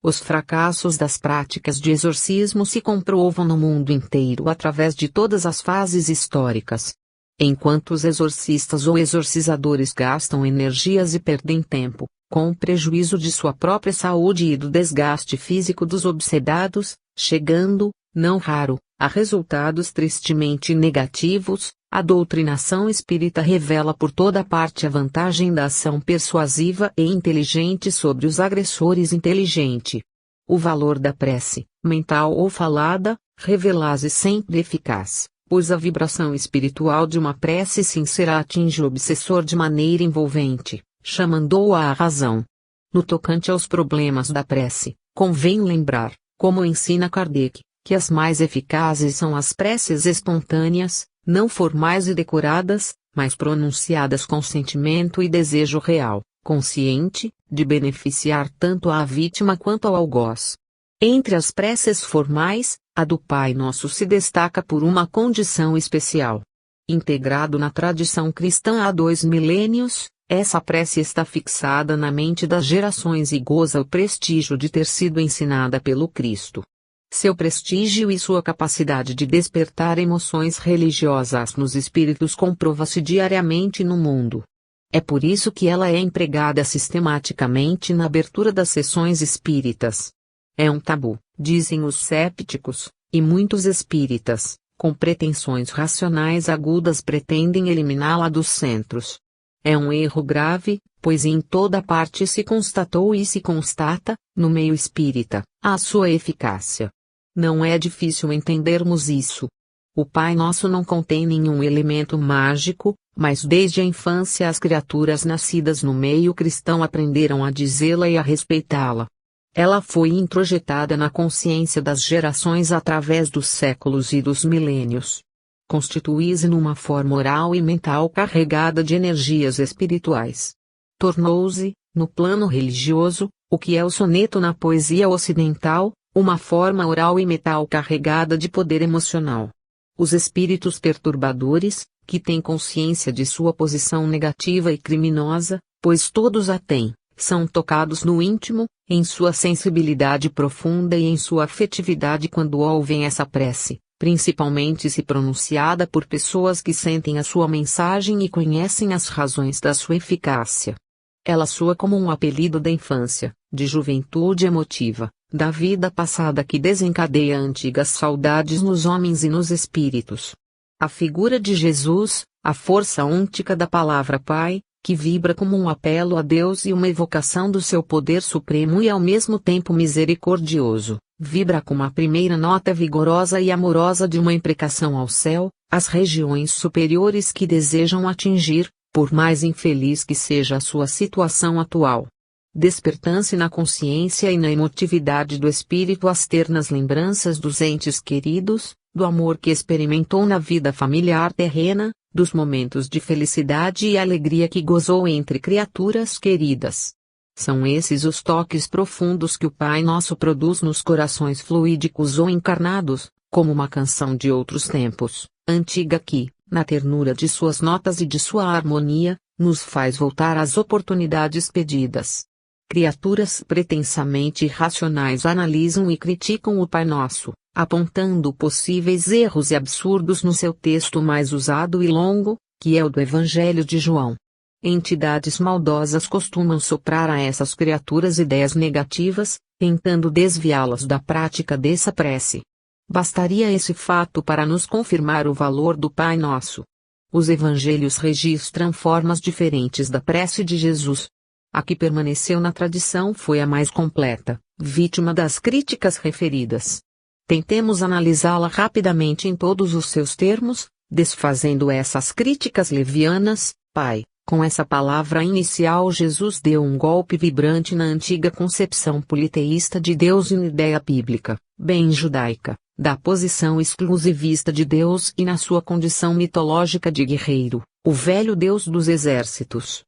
Os fracassos das práticas de exorcismo se comprovam no mundo inteiro através de todas as fases históricas. Enquanto os exorcistas ou exorcizadores gastam energias e perdem tempo, com prejuízo de sua própria saúde e do desgaste físico dos obsedados, chegando, não raro, a resultados tristemente negativos, a doutrinação espírita revela por toda parte a vantagem da ação persuasiva e inteligente sobre os agressores inteligente. O valor da prece, mental ou falada, revela-se sempre eficaz, pois a vibração espiritual de uma prece sincera atinge o obsessor de maneira envolvente, chamando-o à razão. No tocante aos problemas da prece, convém lembrar, como ensina Kardec, que as mais eficazes são as preces espontâneas, não formais e decoradas, mas pronunciadas com sentimento e desejo real, consciente, de beneficiar tanto à vítima quanto ao algoz. Entre as preces formais, a do Pai Nosso se destaca por uma condição especial. Integrado na tradição cristã há 2 milênios, essa prece está fixada na mente das gerações e goza o prestígio de ter sido ensinada pelo Cristo. Seu prestígio e sua capacidade de despertar emoções religiosas nos espíritos comprova-se diariamente no mundo. É por isso que ela é empregada sistematicamente na abertura das sessões espíritas. É um tabu, dizem os cépticos, e muitos espíritas, com pretensões racionais agudas, pretendem eliminá-la dos centros. É um erro grave, pois em toda parte se constatou e se constata, no meio espírita, a sua eficácia. Não é difícil entendermos isso. O Pai Nosso não contém nenhum elemento mágico, mas desde a infância as criaturas nascidas no meio cristão aprenderam a dizê-la e a respeitá-la. Ela foi introjetada na consciência das gerações através dos séculos e dos milênios. Constitui-se numa forma oral e mental carregada de energias espirituais. Tornou-se, no plano religioso, o que é o soneto na poesia ocidental, uma forma oral e mental carregada de poder emocional. Os espíritos perturbadores, que têm consciência de sua posição negativa e criminosa, pois todos a têm, são tocados no íntimo, em sua sensibilidade profunda e em sua afetividade quando ouvem essa prece, principalmente se pronunciada por pessoas que sentem a sua mensagem e conhecem as razões da sua eficácia. Ela soa como um apelido da infância, de juventude emotiva, da vida passada, que desencadeia antigas saudades nos homens e nos espíritos. A figura de Jesus, a força ôntica da palavra Pai, que vibra como um apelo a Deus e uma evocação do seu poder supremo e ao mesmo tempo misericordioso, vibra como a primeira nota vigorosa e amorosa de uma imprecação ao céu, às regiões superiores que desejam atingir, por mais infeliz que seja a sua situação atual. Despertando-se na consciência e na emotividade do espírito as ternas lembranças dos entes queridos, do amor que experimentou na vida familiar terrena, dos momentos de felicidade e alegria que gozou entre criaturas queridas. São esses os toques profundos que o Pai Nosso produz nos corações fluídicos ou encarnados, como uma canção de outros tempos, antiga que, na ternura de suas notas e de sua harmonia, nos faz voltar às oportunidades pedidas. Criaturas pretensamente irracionais analisam e criticam o Pai Nosso, apontando possíveis erros e absurdos no seu texto mais usado e longo, que é o do Evangelho de João. Entidades maldosas costumam soprar a essas criaturas ideias negativas, tentando desviá-las da prática dessa prece. Bastaria esse fato para nos confirmar o valor do Pai Nosso. Os evangelhos registram formas diferentes da prece de Jesus. A que permaneceu na tradição foi a mais completa, vítima das críticas referidas. Tentemos analisá-la rapidamente em todos os seus termos, desfazendo essas críticas levianas. Pai, com essa palavra inicial Jesus deu um golpe vibrante na antiga concepção politeísta de Deus e na ideia bíblica, bem judaica, da posição exclusivista de Deus e na sua condição mitológica de guerreiro, o velho Deus dos exércitos.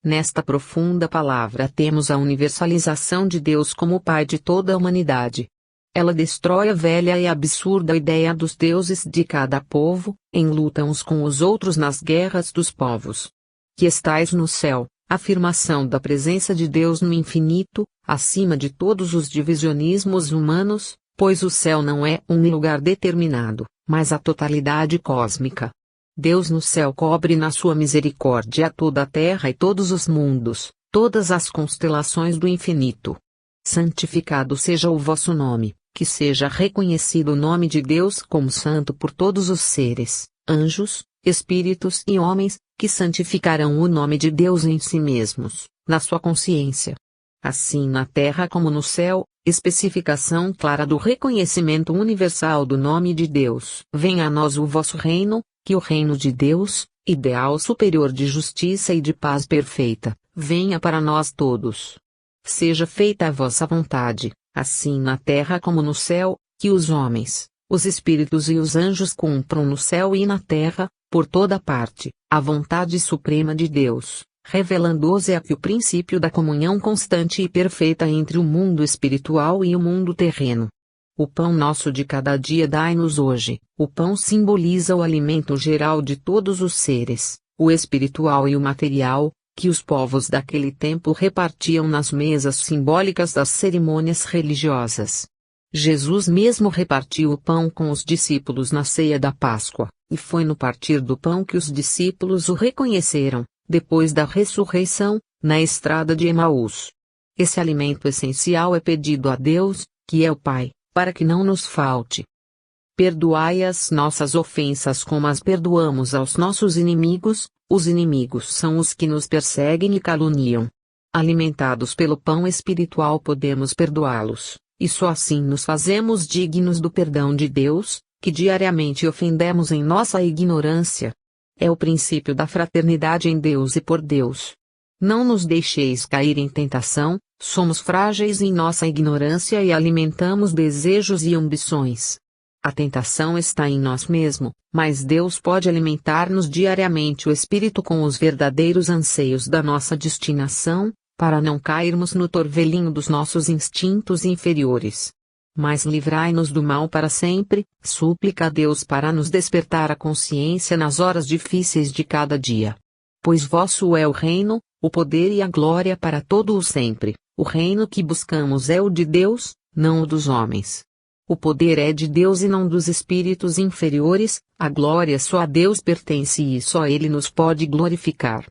Nesta profunda palavra temos a universalização de Deus como Pai de toda a humanidade. Ela destrói a velha e absurda ideia dos deuses de cada povo, em luta uns com os outros nas guerras dos povos. Que estais no céu, afirmação da presença de Deus no infinito, acima de todos os divisionismos humanos, pois o céu não é um lugar determinado, mas a totalidade cósmica. Deus no céu cobre na sua misericórdia toda a terra e todos os mundos, todas as constelações do infinito. Santificado seja o vosso nome. Que seja reconhecido o nome de Deus como santo por todos os seres, anjos, espíritos e homens, que santificarão o nome de Deus em si mesmos, na sua consciência. Assim na terra como no céu, especificação clara do reconhecimento universal do nome de Deus. Venha a nós o vosso reino, que o reino de Deus, ideal superior de justiça e de paz perfeita, venha para nós todos. Seja feita a vossa vontade, assim na terra como no céu, que os homens, os espíritos e os anjos cumpram no céu e na terra, por toda parte, a vontade suprema de Deus, revelando-os aqui o princípio da comunhão constante e perfeita entre o mundo espiritual e o mundo terreno. O pão nosso de cada dia dai-nos hoje. O pão simboliza o alimento geral de todos os seres, o espiritual e o material, que os povos daquele tempo repartiam nas mesas simbólicas das cerimônias religiosas. Jesus mesmo repartiu o pão com os discípulos na ceia da Páscoa, e foi no partir do pão que os discípulos o reconheceram, depois da ressurreição, na estrada de Emaús. Esse alimento essencial é pedido a Deus, que é o Pai, para que não nos falte. Perdoai as nossas ofensas como as perdoamos aos nossos inimigos. Os inimigos são os que nos perseguem e caluniam. Alimentados pelo pão espiritual podemos perdoá-los, e só assim nos fazemos dignos do perdão de Deus, que diariamente ofendemos em nossa ignorância. É o princípio da fraternidade em Deus e por Deus. Não nos deixeis cair em tentação, somos frágeis em nossa ignorância e alimentamos desejos e ambições. A tentação está em nós mesmos, mas Deus pode alimentar-nos diariamente o espírito com os verdadeiros anseios da nossa destinação, para não cairmos no torvelinho dos nossos instintos inferiores. Mas livrai-nos do mal para sempre, súplica a Deus para nos despertar a consciência nas horas difíceis de cada dia. Pois vosso é o reino, o poder e a glória para todo o sempre. O reino que buscamos é o de Deus, não o dos homens. O poder é de Deus e não dos espíritos inferiores, a glória só a Deus pertence e só Ele nos pode glorificar.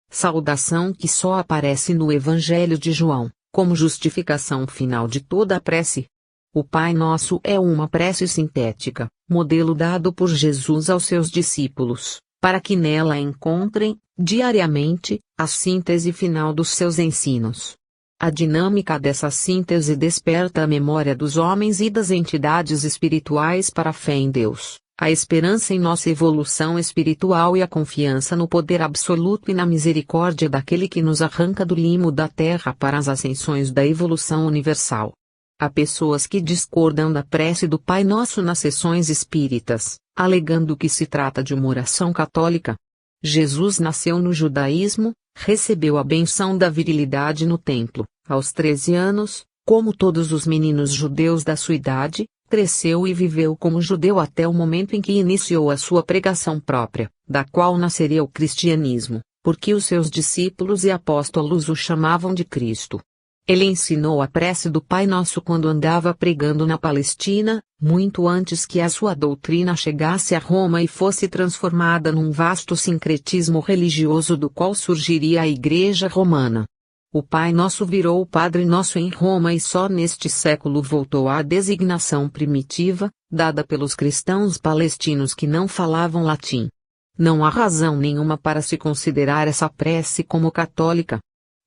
Saudação que só aparece no Evangelho de João, como justificação final de toda a prece. O Pai Nosso é uma prece sintética, modelo dado por Jesus aos seus discípulos, para que nela encontrem, diariamente, a síntese final dos seus ensinos. A dinâmica dessa síntese desperta a memória dos homens e das entidades espirituais para a fé em Deus, a esperança em nossa evolução espiritual e a confiança no poder absoluto e na misericórdia daquele que nos arranca do limo da terra para as ascensões da evolução universal. Há pessoas que discordam da prece do Pai Nosso nas sessões espíritas, alegando que se trata de uma oração católica. Jesus nasceu no judaísmo, recebeu a benção da virilidade no templo, aos 13 anos, como todos os meninos judeus da sua idade, cresceu e viveu como judeu até o momento em que iniciou a sua pregação própria, da qual nasceria o cristianismo, porque os seus discípulos e apóstolos o chamavam de Cristo. Ele ensinou a prece do Pai Nosso quando andava pregando na Palestina, muito antes que a sua doutrina chegasse a Roma e fosse transformada num vasto sincretismo religioso do qual surgiria a Igreja Romana. O Pai Nosso virou o Padre Nosso em Roma e só neste século voltou à designação primitiva, dada pelos cristãos palestinos que não falavam latim. Não há razão nenhuma para se considerar essa prece como católica.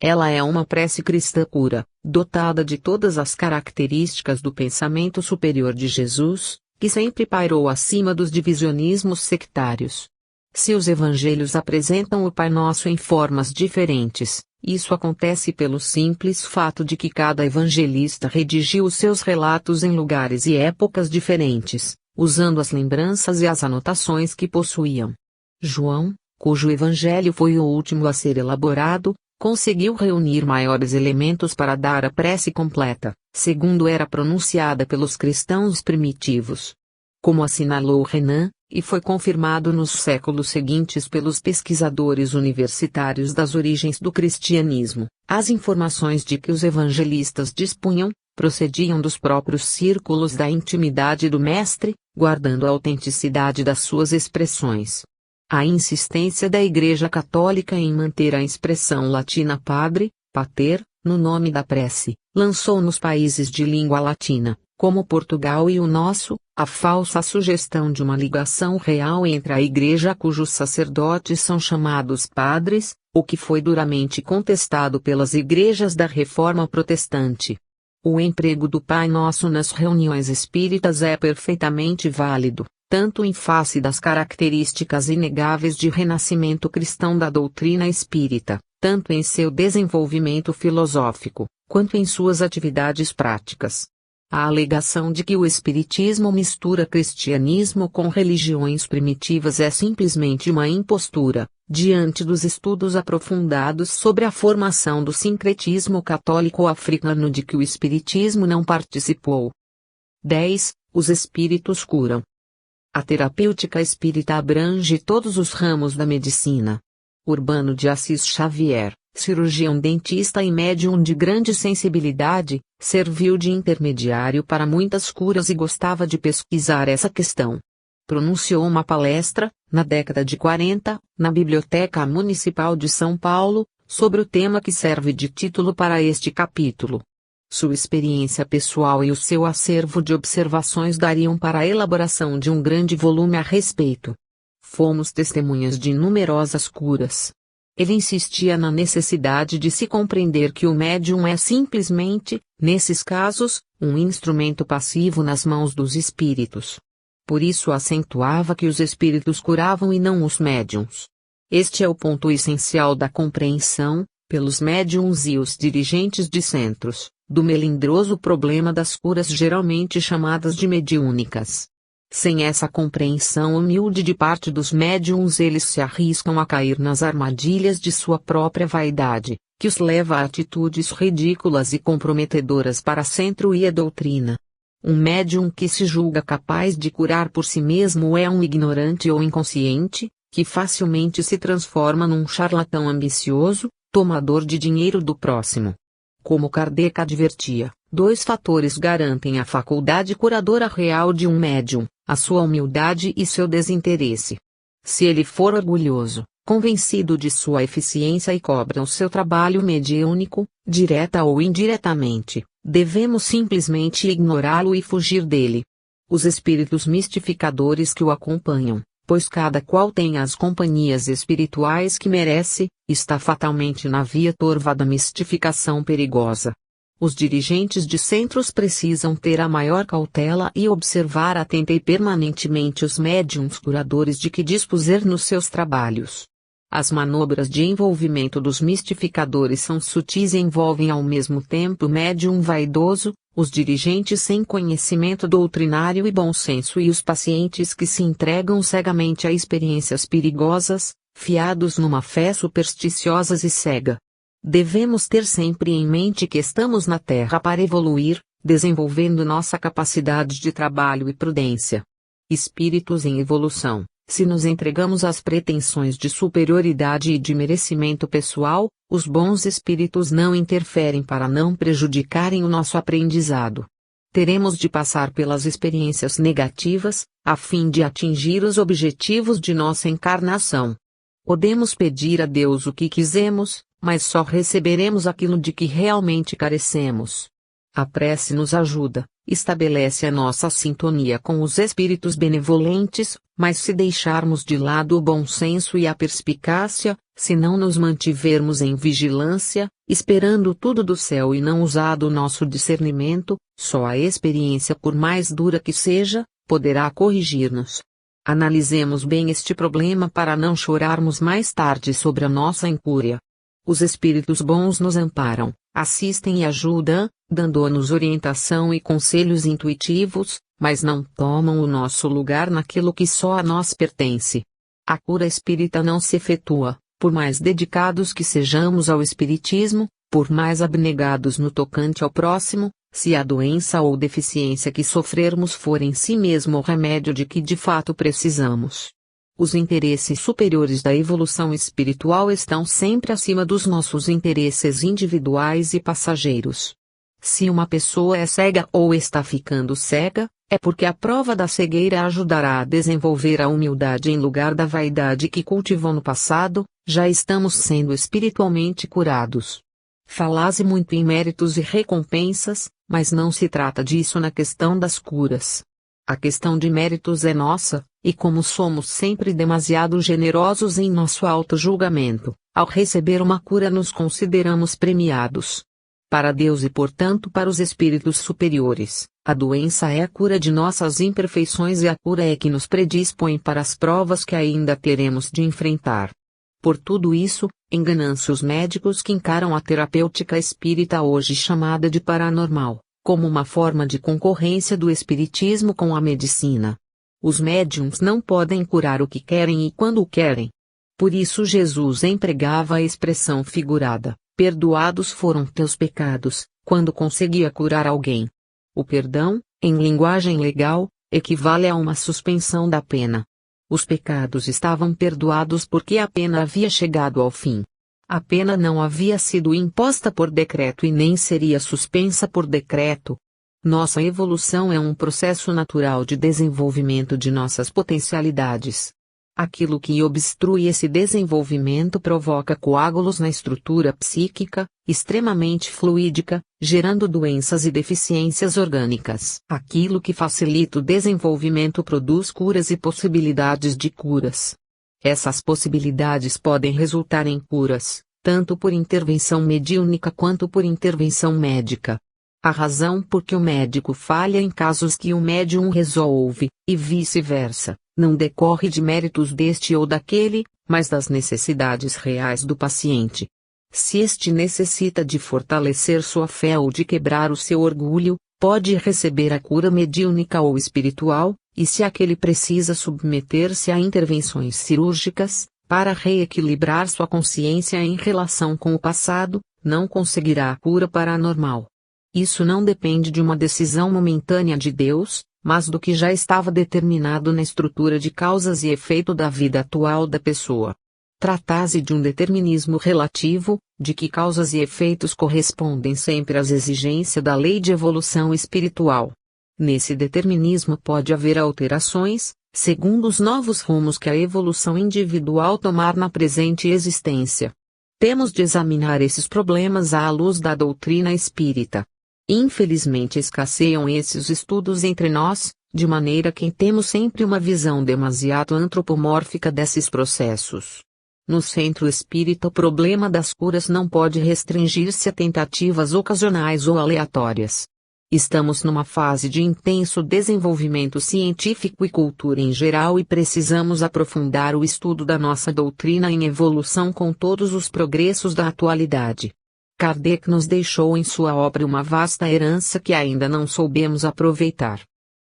Ela é uma prece cristã pura, dotada de todas as características do pensamento superior de Jesus, que sempre pairou acima dos divisionismos sectários. Se os evangelhos apresentam o Pai Nosso em formas diferentes, isso acontece pelo simples fato de que cada evangelista redigiu os seus relatos em lugares e épocas diferentes, usando as lembranças e as anotações que possuíam. João, cujo evangelho foi o último a ser elaborado, conseguiu reunir maiores elementos para dar a prece completa, segundo era pronunciada pelos cristãos primitivos. Como assinalou Renan, e foi confirmado nos séculos seguintes pelos pesquisadores universitários das origens do cristianismo, as informações de que os evangelistas dispunham, procediam dos próprios círculos da intimidade do Mestre, guardando a autenticidade das suas expressões. A insistência da Igreja Católica em manter a expressão latina Padre, Pater, no nome da prece, lançou nos países de língua latina, como Portugal e o nosso, a falsa sugestão de uma ligação real entre a Igreja cujos sacerdotes são chamados padres, o que foi duramente contestado pelas igrejas da Reforma Protestante. O emprego do Pai Nosso nas reuniões espíritas é perfeitamente válido, tanto em face das características inegáveis de renascimento cristão da doutrina espírita, tanto em seu desenvolvimento filosófico, quanto em suas atividades práticas. A alegação de que o Espiritismo mistura cristianismo com religiões primitivas é simplesmente uma impostura, diante dos estudos aprofundados sobre a formação do sincretismo católico africano de que o Espiritismo não participou. 10. Os espíritos curam. A terapêutica espírita abrange todos os ramos da medicina. Urbano de Assis Xavier, cirurgião dentista e médium de grande sensibilidade, serviu de intermediário para muitas curas e gostava de pesquisar essa questão. Pronunciou uma palestra, na década de 40, na Biblioteca Municipal de São Paulo, sobre o tema que serve de título para este capítulo. Sua experiência pessoal e o seu acervo de observações dariam para a elaboração de um grande volume a respeito. Fomos testemunhas de numerosas curas. Ele insistia na necessidade de se compreender que o médium é simplesmente, nesses casos, um instrumento passivo nas mãos dos espíritos. Por isso acentuava que os espíritos curavam e não os médiuns. Este é o ponto essencial da compreensão, pelos médiuns e os dirigentes de centros, do melindroso problema das curas geralmente chamadas de mediúnicas. Sem essa compreensão humilde de parte dos médiuns, eles se arriscam a cair nas armadilhas de sua própria vaidade, que os leva a atitudes ridículas e comprometedoras para centro e a doutrina. Um médium que se julga capaz de curar por si mesmo é um ignorante ou inconsciente, que facilmente se transforma num charlatão ambicioso, tomador de dinheiro do próximo. Como Kardec advertia, 2 fatores garantem a faculdade curadora real de um médium: a sua humildade e seu desinteresse. Se ele for orgulhoso, convencido de sua eficiência e cobra o seu trabalho mediúnico, direta ou indiretamente, devemos simplesmente ignorá-lo e fugir dele. Os espíritos mistificadores que o acompanham, pois cada qual tem as companhias espirituais que merece, está fatalmente na via torva da mistificação perigosa. Os dirigentes de centros precisam ter a maior cautela e observar atenta e permanentemente os médiuns curadores de que dispuser nos seus trabalhos. As manobras de envolvimento dos mistificadores são sutis e envolvem ao mesmo tempo o médium vaidoso, os dirigentes sem conhecimento doutrinário e bom senso e os pacientes que se entregam cegamente a experiências perigosas, fiados numa fé supersticiosa e cega. Devemos ter sempre em mente que estamos na Terra para evoluir, desenvolvendo nossa capacidade de trabalho e prudência. Espíritos em evolução, se nos entregamos às pretensões de superioridade e de merecimento pessoal, os bons espíritos não interferem para não prejudicarem o nosso aprendizado. Teremos de passar pelas experiências negativas, a fim de atingir os objetivos de nossa encarnação. Podemos pedir a Deus o que quisermos, mas só receberemos aquilo de que realmente carecemos. A prece nos ajuda, estabelece a nossa sintonia com os espíritos benevolentes, mas se deixarmos de lado o bom senso e a perspicácia, se não nos mantivermos em vigilância, esperando tudo do céu e não usado o nosso discernimento, só a experiência, por mais dura que seja, poderá corrigir-nos. Analisemos bem este problema para não chorarmos mais tarde sobre a nossa incúria. Os espíritos bons nos amparam, assistem e ajudam, dando-nos orientação e conselhos intuitivos, mas não tomam o nosso lugar naquilo que só a nós pertence. A cura espírita não se efetua, por mais dedicados que sejamos ao espiritismo, por mais abnegados no tocante ao próximo, se a doença ou deficiência que sofrermos for em si mesmo o remédio de que de fato precisamos. Os interesses superiores da evolução espiritual estão sempre acima dos nossos interesses individuais e passageiros. Se uma pessoa é cega ou está ficando cega, é porque a prova da cegueira ajudará a desenvolver a humildade em lugar da vaidade que cultivou no passado. Já estamos sendo espiritualmente curados. Fala-se muito em méritos e recompensas, mas não se trata disso na questão das curas. A questão de méritos é nossa, e como somos sempre demasiado generosos em nosso auto-julgamento, ao receber uma cura nos consideramos premiados. Para Deus e portanto para os espíritos superiores, a doença é a cura de nossas imperfeições e a cura é que nos predispõe para as provas que ainda teremos de enfrentar. Por tudo isso, enganam-se os médicos que encaram a terapêutica espírita hoje chamada de paranormal, como uma forma de concorrência do espiritismo com a medicina. Os médiums não podem curar o que querem e quando o querem. Por isso Jesus empregava a expressão figurada, perdoados foram teus pecados, quando conseguia curar alguém. O perdão, em linguagem legal, equivale a uma suspensão da pena. Os pecados estavam perdoados porque a pena havia chegado ao fim. A pena não havia sido imposta por decreto e nem seria suspensa por decreto. Nossa evolução é um processo natural de desenvolvimento de nossas potencialidades. Aquilo que obstrui esse desenvolvimento provoca coágulos na estrutura psíquica, extremamente fluídica, gerando doenças e deficiências orgânicas. Aquilo que facilita o desenvolvimento produz curas e possibilidades de curas. Essas possibilidades podem resultar em curas, tanto por intervenção mediúnica quanto por intervenção médica. A razão por que o médico falha em casos que o médium resolve, e vice-versa, não decorre de méritos deste ou daquele, mas das necessidades reais do paciente. Se este necessita de fortalecer sua fé ou de quebrar o seu orgulho, pode receber a cura mediúnica ou espiritual, e se aquele precisa submeter-se a intervenções cirúrgicas, para reequilibrar sua consciência em relação com o passado, não conseguirá a cura paranormal. Isso não depende de uma decisão momentânea de Deus, mas do que já estava determinado na estrutura de causas e efeito da vida atual da pessoa. Trata-se de um determinismo relativo, de que causas e efeitos correspondem sempre às exigências da lei de evolução espiritual. Nesse determinismo pode haver alterações, segundo os novos rumos que a evolução individual tomar na presente existência. Temos de examinar esses problemas à luz da doutrina espírita. Infelizmente escasseiam esses estudos entre nós, de maneira que temos sempre uma visão demasiado antropomórfica desses processos. No centro espírita o problema das curas não pode restringir-se a tentativas ocasionais ou aleatórias. Estamos numa fase de intenso desenvolvimento científico e cultura em geral e precisamos aprofundar o estudo da nossa doutrina em evolução com todos os progressos da atualidade. Kardec nos deixou em sua obra uma vasta herança que ainda não soubemos aproveitar.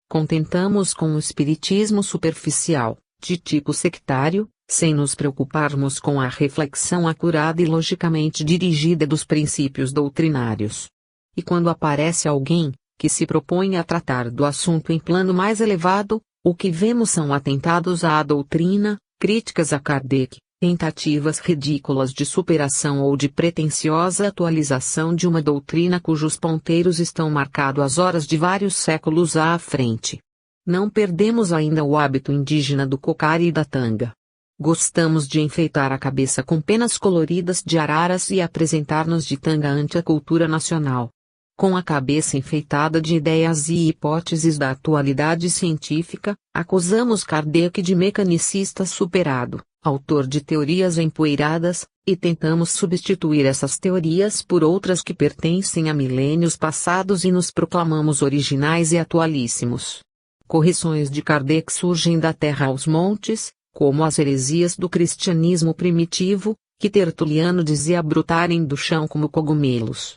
Contentamos com o espiritismo superficial, de tipo sectário, sem nos preocuparmos com a reflexão acurada e logicamente dirigida dos princípios doutrinários. E quando aparece alguém que se propõe a tratar do assunto em plano mais elevado, o que vemos são atentados à doutrina, críticas a Kardec, tentativas ridículas de superação ou de pretensiosa atualização de uma doutrina cujos ponteiros estão marcados às horas de vários séculos à frente. Não perdemos ainda o hábito indígena do cocar e da tanga. Gostamos de enfeitar a cabeça com penas coloridas de araras e apresentar-nos de tanga ante a cultura nacional. Com a cabeça enfeitada de ideias e hipóteses da atualidade científica, acusamos Kardec de mecanicista superado, autor de teorias empoeiradas, e tentamos substituir essas teorias por outras que pertencem a milênios passados e nos proclamamos originais e atualíssimos. Correções de Kardec surgem da terra aos montes, como as heresias do cristianismo primitivo, que Tertuliano dizia brotarem do chão como cogumelos.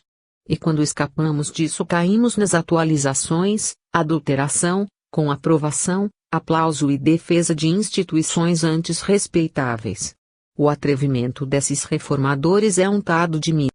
E quando escapamos disso caímos nas atualizações, adulteração, com aprovação, aplauso e defesa de instituições antes respeitáveis. O atrevimento desses reformadores é untado de mim.